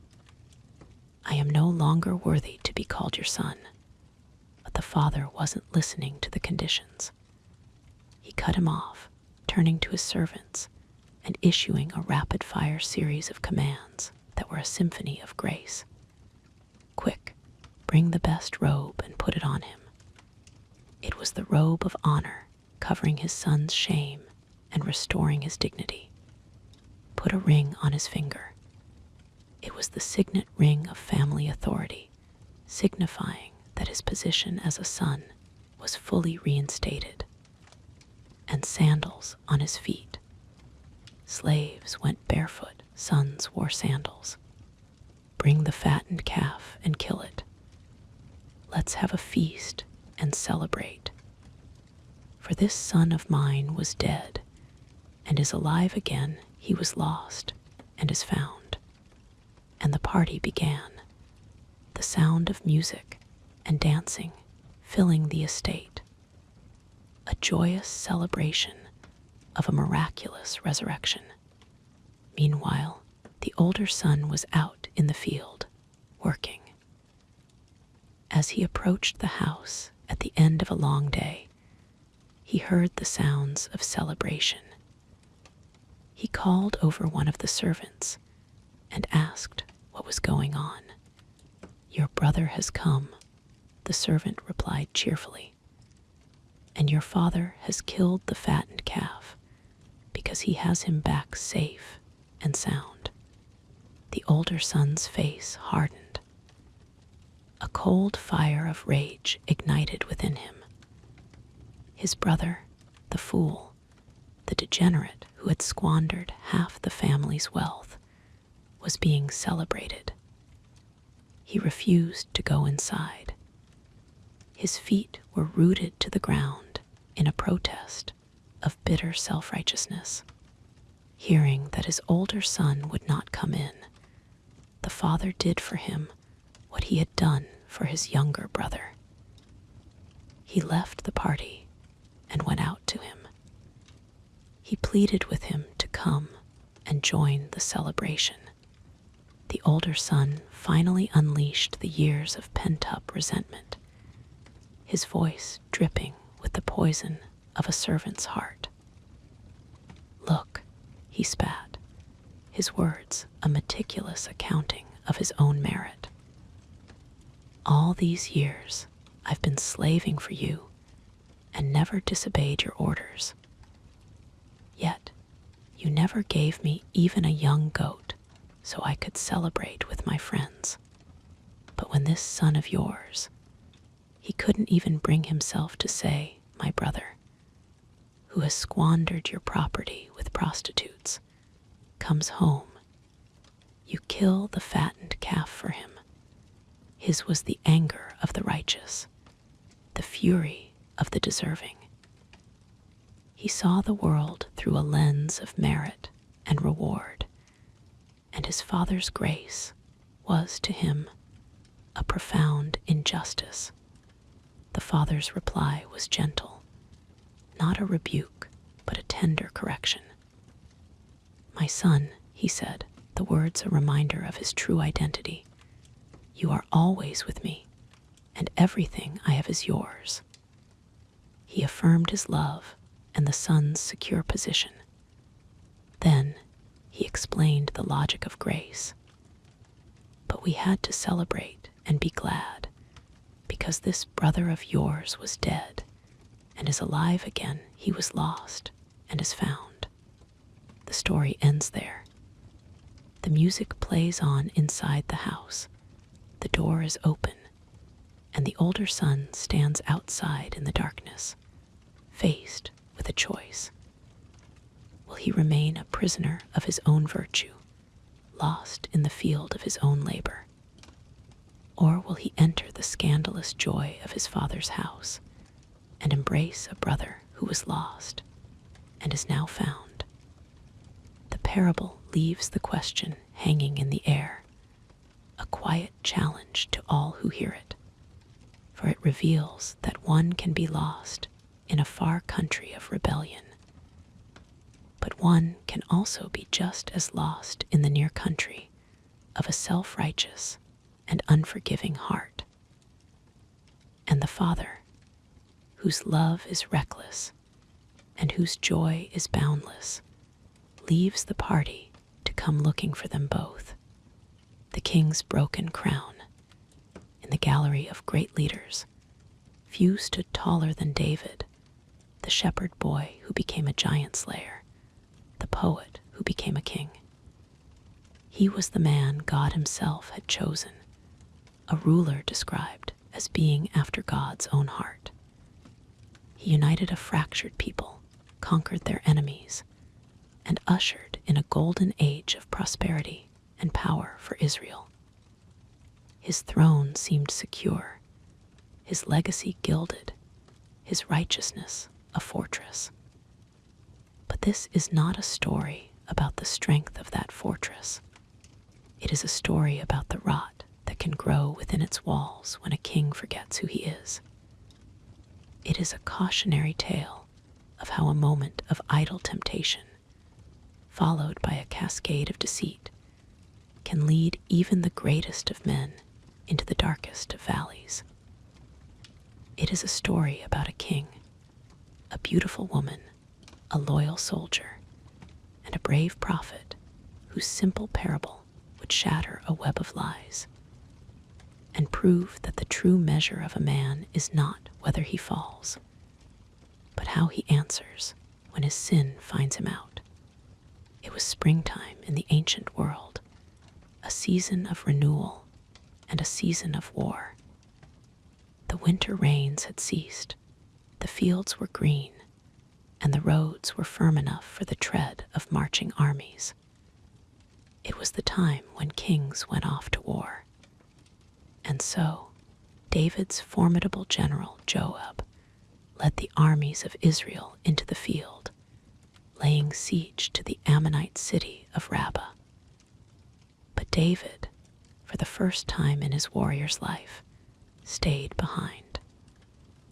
Speaker 1: I am no longer worthy to be called your son." But the father wasn't listening to the conditions. He cut him off, turning to his servants and issuing a rapid-fire series of commands that were a symphony of grace. "Quick, bring the best robe and put it on him. It was the robe of honor, covering his son's shame and restoring his dignity. Put a ring on his finger. It was the signet ring of family authority, signifying that his position as a son was fully reinstated. And sandals on his feet. Slaves went barefoot, sons wore sandals. Bring the fattened calf and kill it. Let's have a feast and celebrate. For this son of mine was dead, and is alive again. He was lost, and is found. And the party began, the sound of music and dancing filling the estate, a joyous celebration of a miraculous resurrection. Meanwhile, the older son was out in the field, working. As he approached the house at the end of a long day, he heard the sounds of celebration. He called over one of the servants and asked what was going on. "Your brother has come," the servant replied cheerfully, "and your father has killed the fattened calf because he has him back safe and sound." The older son's face hardened. A cold fire of rage ignited within him. His brother, the fool, the degenerate who had squandered half the family's wealth, was being celebrated. He refused to go inside. His feet were rooted to the ground in a protest of bitter self-righteousness. Hearing that his older son would not come in, the father did for him what he had done for his younger brother. He left the party and went out to him. He pleaded with him to come and join the celebration. The older son finally unleashed the years of pent-up resentment, his voice dripping with the poison of a servant's heart. "Look," he spat, his words a meticulous accounting of his own merit. "All these years I've been slaving for you and never disobeyed your orders. Yet you never gave me even a young goat so I could celebrate with my friends. But when this son of yours, he couldn't even bring himself to say, 'My brother, who has squandered your property with prostitutes, comes home,' you kill the fattened calf for him. His was the anger of the righteous, the fury of the deserving. He saw the world through a lens of merit and reward, and his father's grace was to him a profound injustice." The father's reply was gentle, not a rebuke, but a tender correction. "My son," he said, the words a reminder of his true identity, "you are always with me, and everything I have is yours." He affirmed his love and the son's secure position. Then he explained the logic of grace. "But we had to celebrate and be glad, because this brother of yours was dead and is alive again. He was lost and is found." The story ends there. The music plays on inside the house. The door is open, and the older son stands outside in the darkness, faced with a choice. Will he remain a prisoner of his own virtue, lost in the field of his own labor? Or will he enter the scandalous joy of his father's house and embrace a brother who was lost and is now found? The parable leaves the question hanging in the air, a quiet challenge to all who hear it, for it reveals that one can be lost in a far country of rebellion, but one can also be just as lost in the near country of a self-righteous and unforgiving heart. And the Father, whose love is reckless and whose joy is boundless, leaves the party to come looking for them both. The king's broken crown, in the gallery of great leaders, Few stood taller than David, the shepherd boy who became a giant slayer, the poet who became a king. He was the man God himself had chosen, a ruler described as being after God's own heart. He united a fractured people, conquered their enemies, and ushered in a golden age of prosperity and power for Israel. His throne seemed secure, his legacy gilded, his righteousness a fortress. But this is not a story about the strength of that fortress. It is a story about the rot that can grow within its walls when a king forgets who he is. It is a cautionary tale of how a moment of idle temptation, followed by a cascade of deceit, can lead even the greatest of men into the darkest of valleys. It is a story about a king, a beautiful woman, a loyal soldier, and a brave prophet whose simple parable would shatter a web of lies and prove that the true measure of a man is not whether he falls, but how he answers when his sin finds him out. It was springtime in the ancient world, a season of renewal and a season of war. The winter rains had ceased, the fields were green, and the roads were firm enough for the tread of marching armies. It was the time when kings went off to war. And so, David's formidable general Joab led the armies of Israel into the field, laying siege to the Ammonite city of Rabbah. But David, for the first time in his warrior's life, stayed behind.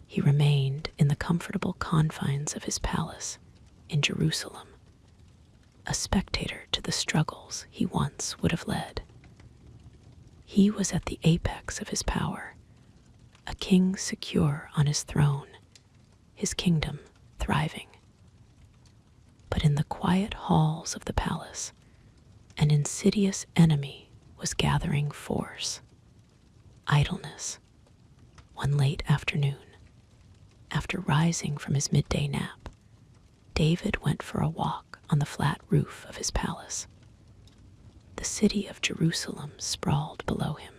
Speaker 1: He remained in the comfortable confines of his palace in Jerusalem, a spectator to the struggles he once would have led. He was at the apex of his power, a king secure on his throne, his kingdom thriving. But in the quiet halls of the palace, an insidious enemy was gathering force: idleness. One late afternoon, after rising from his midday nap, David went for a walk on the flat roof of his palace. The city of Jerusalem sprawled below him,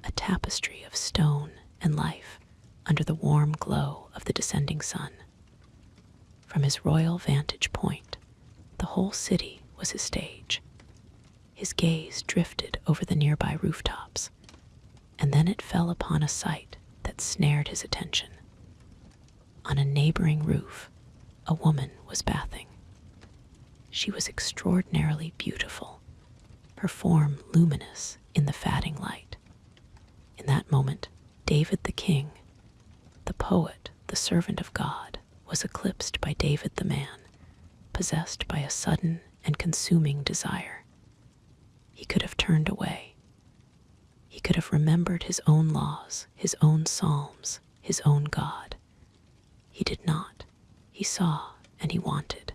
Speaker 1: a tapestry of stone and life under the warm glow of the descending sun. From his royal vantage point, the whole city was his stage. His gaze drifted over the nearby rooftops, and then it fell upon a sight that snared his attention. On a neighboring roof, a woman was bathing. She was extraordinarily beautiful, her form luminous in the fading light. In that moment, David the king, the poet, the servant of God, was eclipsed by David the man, possessed by a sudden and consuming desire. He could have turned away. He could have remembered his own laws, his own psalms, his own God. He did not. He saw and he wanted.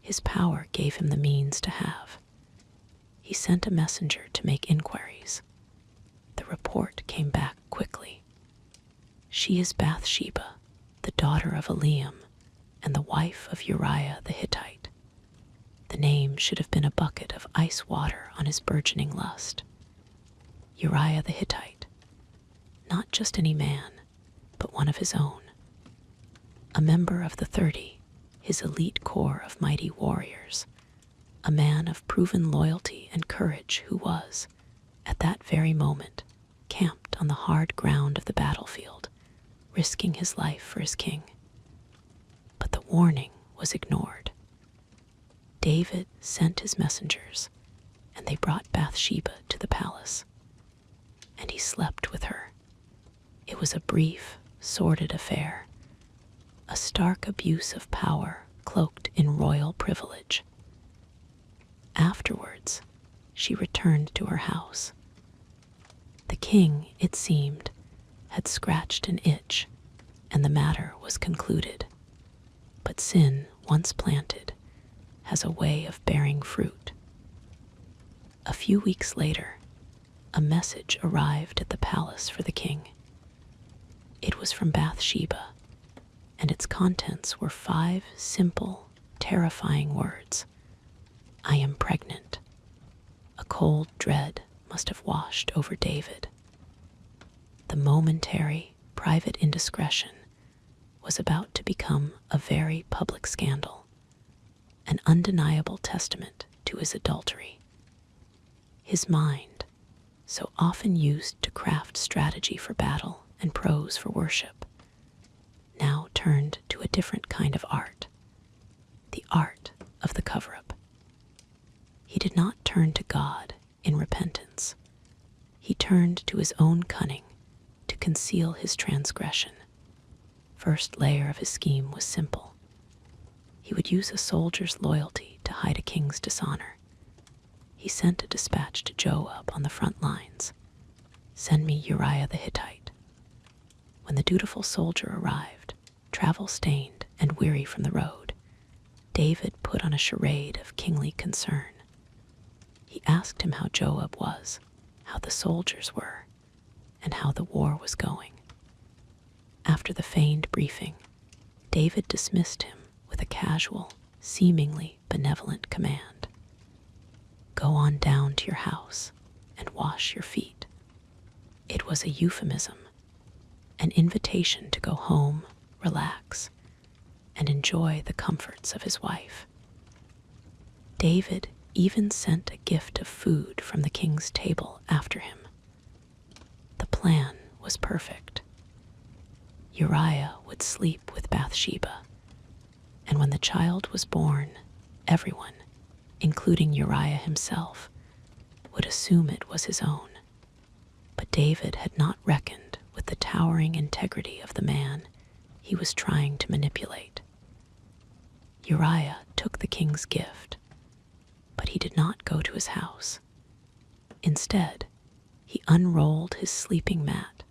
Speaker 1: His power gave him the means to have. He sent a messenger to make inquiries. The report came back quickly. She is Bathsheba, the daughter of Eliam, and the wife of Uriah the Hittite. The name should have been a bucket of ice water on his burgeoning lust. Uriah the Hittite, not just any man, but one of his own. A member of the 30, his elite corps of mighty warriors, a man of proven loyalty and courage who was, at that very moment, camped on the hard ground of the battlefield, risking his life for his king. But the warning was ignored. David sent his messengers, and they brought Bathsheba to the palace. And he slept with her. It was a brief, sordid affair, a stark abuse of power cloaked in royal privilege. Afterwards, she returned to her house. The king, it seemed, had scratched an itch, and the matter was concluded. But sin, once planted, has a way of bearing fruit. A few weeks later, a message arrived at the palace for the king. It It was from Bathsheba, and its contents were 5 simple, terrifying words. I am pregnant. A cold dread must have washed over David. The momentary, private indiscretion was about to become a very public scandal, an undeniable testament to his adultery. His mind, so often used to craft strategy for battle and prose for worship, now turned to a different kind of art, the art of the cover-up. He did not turn to God in repentance. He turned to his own cunning to conceal his transgression. First layer of his scheme was simple. He would use a soldier's loyalty to hide a king's dishonor. He sent a dispatch to Joab on the front lines. Send me Uriah the Hittite. When the dutiful soldier arrived, travel-stained and weary from the road, David put on a charade of kingly concern. He asked him how Joab was, how the soldiers were, and how the war was going. After the feigned briefing, David dismissed him with a casual, seemingly benevolent command. Go on down to your house and wash your feet. It was a euphemism, an invitation to go home, relax, and enjoy the comforts of his wife. David even sent a gift of food from the king's table after him. The plan was perfect. Uriah would sleep with Bathsheba, and when the child was born, everyone, including Uriah himself, would assume it was his own. But David had not reckoned with the towering integrity of the man he was trying to manipulate. Uriah took the king's gift, but he did not go to his house. Instead, he unrolled his sleeping mat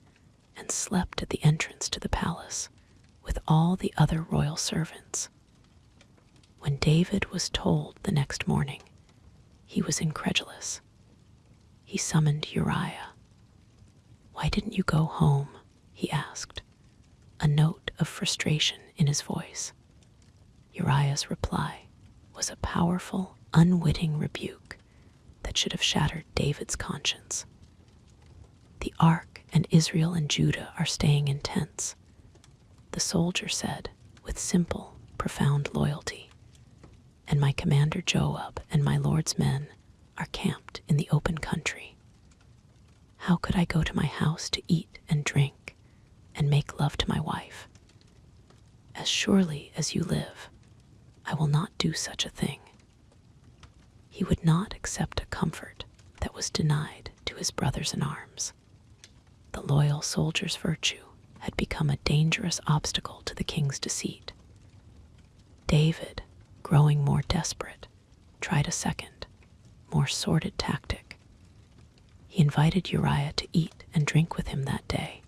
Speaker 1: and slept at the entrance to the palace with all the other royal servants. When David was told the next morning, he was incredulous. He summoned Uriah. Why didn't you go home? He asked, a note of frustration in his voice. Uriah's reply was a powerful, unwitting rebuke that should have shattered David's conscience. The ark and Israel and Judah are staying in tents, the soldier said with simple, profound loyalty, and my commander Joab and my lord's men are camped in the open country. How could I go to my house to eat and drink and make love to my wife? As surely as you live, I will not do such a thing. He would not accept a comfort that was denied to his brothers in arms. The loyal soldier's virtue had become a dangerous obstacle to the king's deceit. David, growing more desperate, tried a second, more sordid tactic. He invited Uriah to eat and drink with him that day,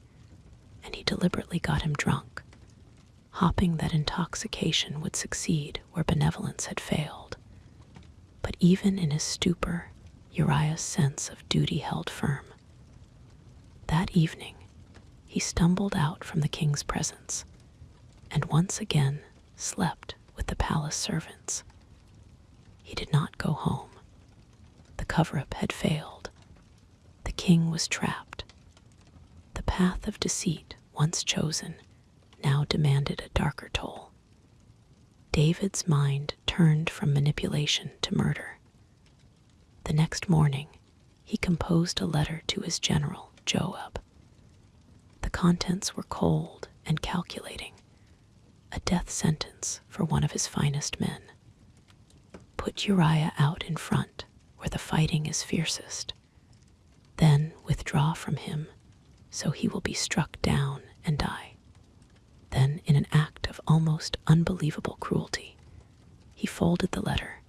Speaker 1: and he deliberately got him drunk, hoping that intoxication would succeed where benevolence had failed. But even in his stupor, Uriah's sense of duty held firm. That evening, he stumbled out from the king's presence, and once again slept with the palace servants. He did not go home. The cover-up had failed. The king was trapped. The path of deceit, once chosen, now demanded a darker toll. David's mind turned from manipulation to murder. The next morning, he composed a letter to his general, Joab. The contents were cold and calculating, a death sentence for one of his finest men. Put Uriah out in front where the fighting is fiercest. Then withdraw from him so he will be struck down and die. Then, in an act of almost unbelievable cruelty, he folded the letter,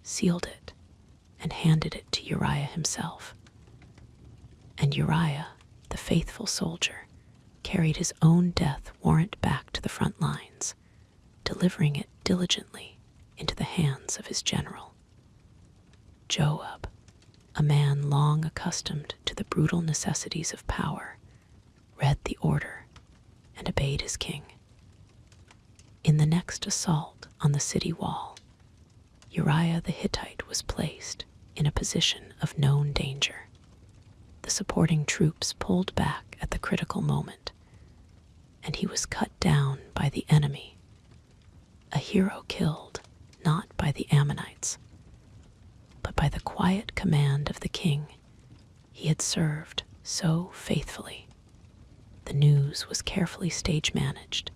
Speaker 1: sealed it, and handed it to Uriah himself. And Uriah, the faithful soldier, carried his own death warrant back to the front lines, delivering it diligently into the hands of his general. Joab, a man long accustomed to the brutal necessities of power, read the order obeyed his king. In the next assault on the city wall, Uriah the Hittite was placed in a position of known danger. The supporting troops pulled back at the critical moment, and he was cut down by the enemy, a hero killed not by the Ammonites, but by the quiet command of the king he had served so faithfully. The news was carefully stage-managed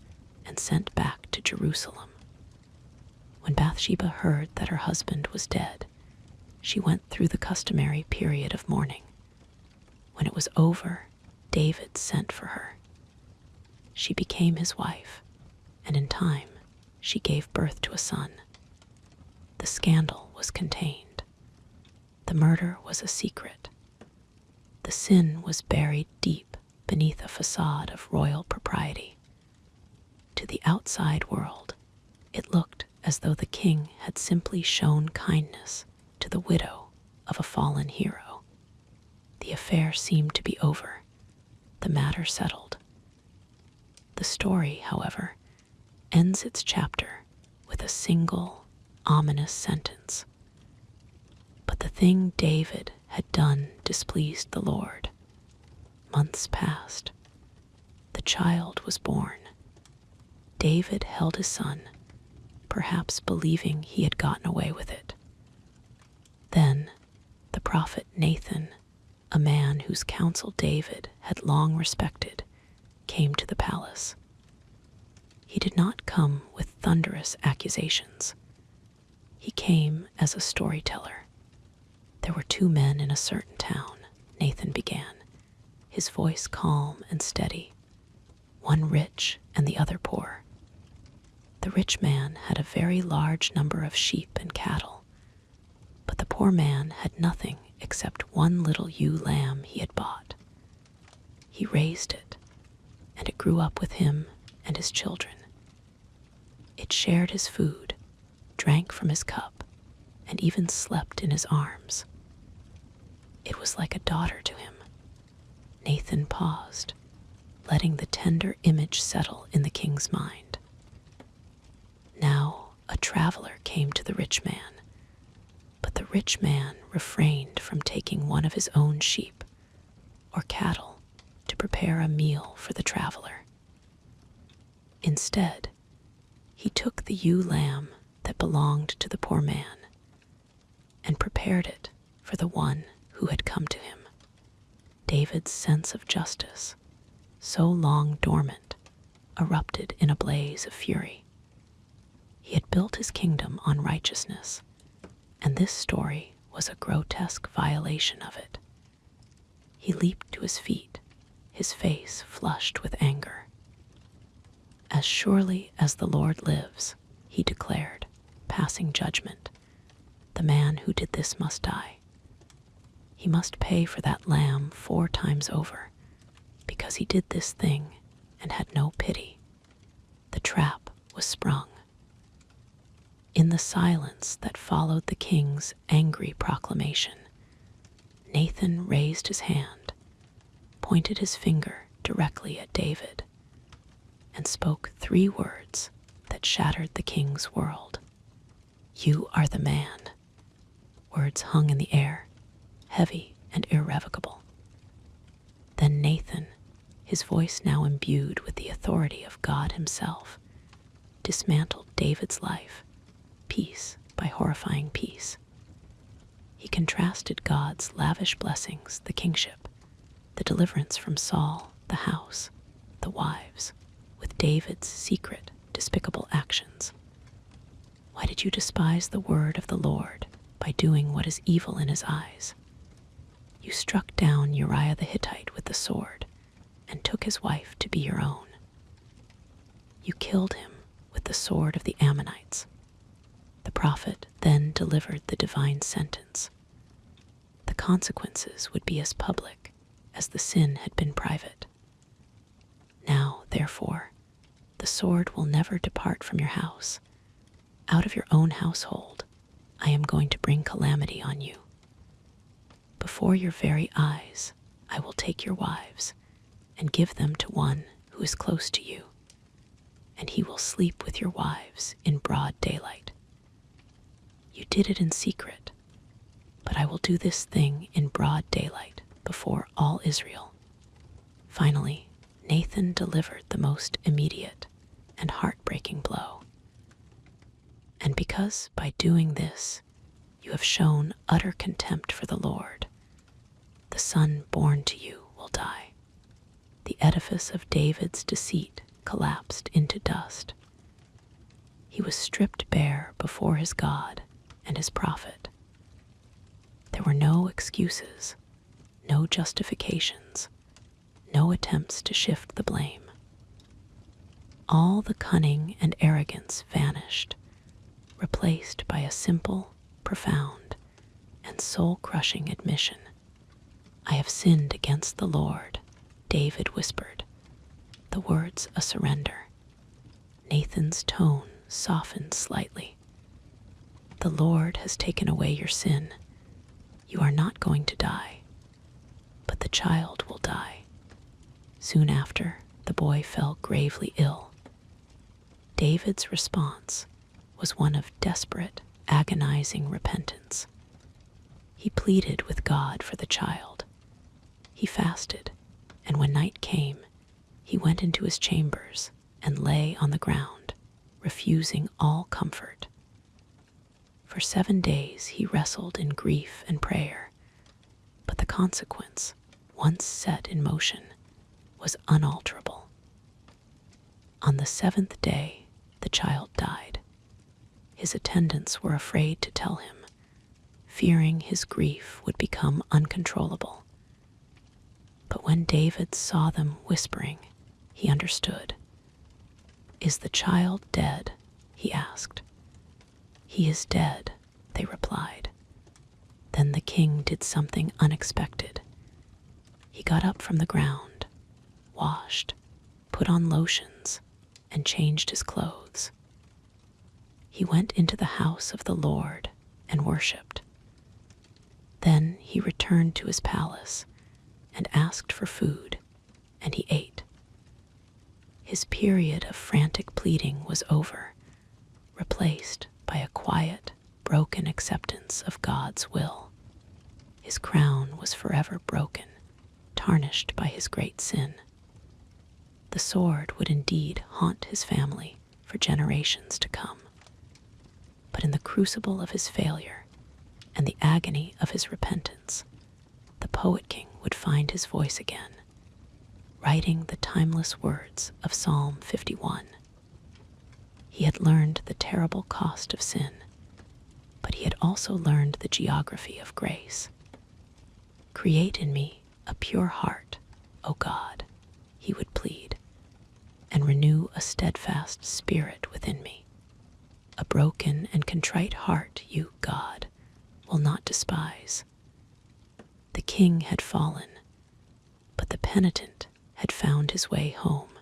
Speaker 1: and sent back to Jerusalem. When Bathsheba heard that her husband was dead, she went through the customary period of mourning. When it was over, David sent for her. She became his wife, and in time she gave birth to a son. The scandal was contained. The murder was a secret. The sin was buried deep beneath a facade of royal propriety. To the outside world, it looked as though the king had simply shown kindness to the widow of a fallen hero. The affair seemed to be over, the matter settled. The story, however, ends its chapter with a single, ominous sentence. But the thing David had done displeased the Lord. Months passed. The child was born. David held his son, perhaps believing he had gotten away with it. Then the prophet Nathan, a man whose counsel David had long respected, came to the palace. He did not come with thunderous accusations. He came as a storyteller. There were two men in a certain town, Nathan began, his voice calm and steady, one rich and the other poor. The rich man had a very large number of sheep and cattle, but the poor man had nothing except one little ewe lamb he had bought. He raised it, and it grew up with him and his children. It shared his food, drank from his cup, and even slept in his arms. It was like a daughter to him. Nathan paused, letting the tender image settle in the king's mind. Now a traveler came to the rich man, but the rich man refrained from taking one of his own sheep or cattle to prepare a meal for the traveler. Instead, he took the ewe lamb that belonged to the poor man and prepared it for the one who had come to him. David's sense of justice, so long dormant, erupted in a blaze of fury. He had built his kingdom on righteousness, and this story was a grotesque violation of it. He leaped to his feet, his face flushed with anger. "As surely as the Lord lives," he declared, passing judgment, "the man who did this must die. He must pay for that lamb 4 times over, because he did this thing and had no pity." The trap was sprung. In the silence that followed the king's angry proclamation, Nathan raised his hand, pointed his finger directly at David, and spoke 3 words that shattered the king's world. "You are the man." Words hung in the air, heavy and irrevocable. Then Nathan, his voice now imbued with the authority of God himself, dismantled David's life, piece by horrifying piece. He contrasted God's lavish blessings, the kingship, the deliverance from Saul, the house, the wives, with David's secret, despicable actions. "Why did you despise the word of the Lord by doing what is evil in his eyes? You struck down Uriah the Hittite with the sword and took his wife to be your own. You killed him with the sword of the Ammonites." The prophet then delivered the divine sentence. The consequences would be as public as the sin had been private. "Now, therefore, the sword will never depart from your house. Out of your own household, I am going to bring calamity on you. Before your very eyes, I will take your wives and give them to one who is close to you, and he will sleep with your wives in broad daylight. You did it in secret, but I will do this thing in broad daylight before all Israel." Finally, Nathan delivered the most immediate and heartbreaking blow. "And because by doing this you have shown utter contempt for the Lord, the son born to you will die." The edifice of David's deceit collapsed into dust. He was stripped bare before his God and his prophet. There were no excuses, no justifications, no attempts to shift the blame. All the cunning and arrogance vanished, replaced by a simple, profound, and soul-crushing admission. "I have sinned against the Lord," David whispered, the words a surrender. Nathan's tone softened slightly. "The Lord has taken away your sin. You are not going to die, but the child will die." Soon after, the boy fell gravely ill. David's response was one of desperate, agonizing repentance. He pleaded with God for the child. He fasted, and when night came, he went into his chambers and lay on the ground, refusing all comfort. For 7 days he wrestled in grief and prayer, but the consequence, once set in motion, was unalterable. On the 7th day, the child died. His attendants were afraid to tell him, fearing his grief would become uncontrollable. But when David saw them whispering, he understood. "Is the child dead?" he asked. "He is dead," they replied. Then the king did something unexpected. He got up from the ground, washed, put on lotions, and changed his clothes. He went into the house of the Lord and worshipped. Then he returned to his palace and asked for food, and he ate. His period of frantic pleading was over, replaced by a quiet, broken acceptance of God's will. His crown was forever broken, tarnished by his great sin. The sword would indeed haunt his family for generations to come. But in the crucible of his failure and the agony of his repentance, the poet king would find his voice again, writing the timeless words of Psalm 51. He had learned the terrible cost of sin, but he had also learned the geography of grace. "Create in me a pure heart, O God," he would plead, "and renew a steadfast spirit within me. A broken and contrite heart you, God, will not despise." The king had fallen, but the penitent had found his way home.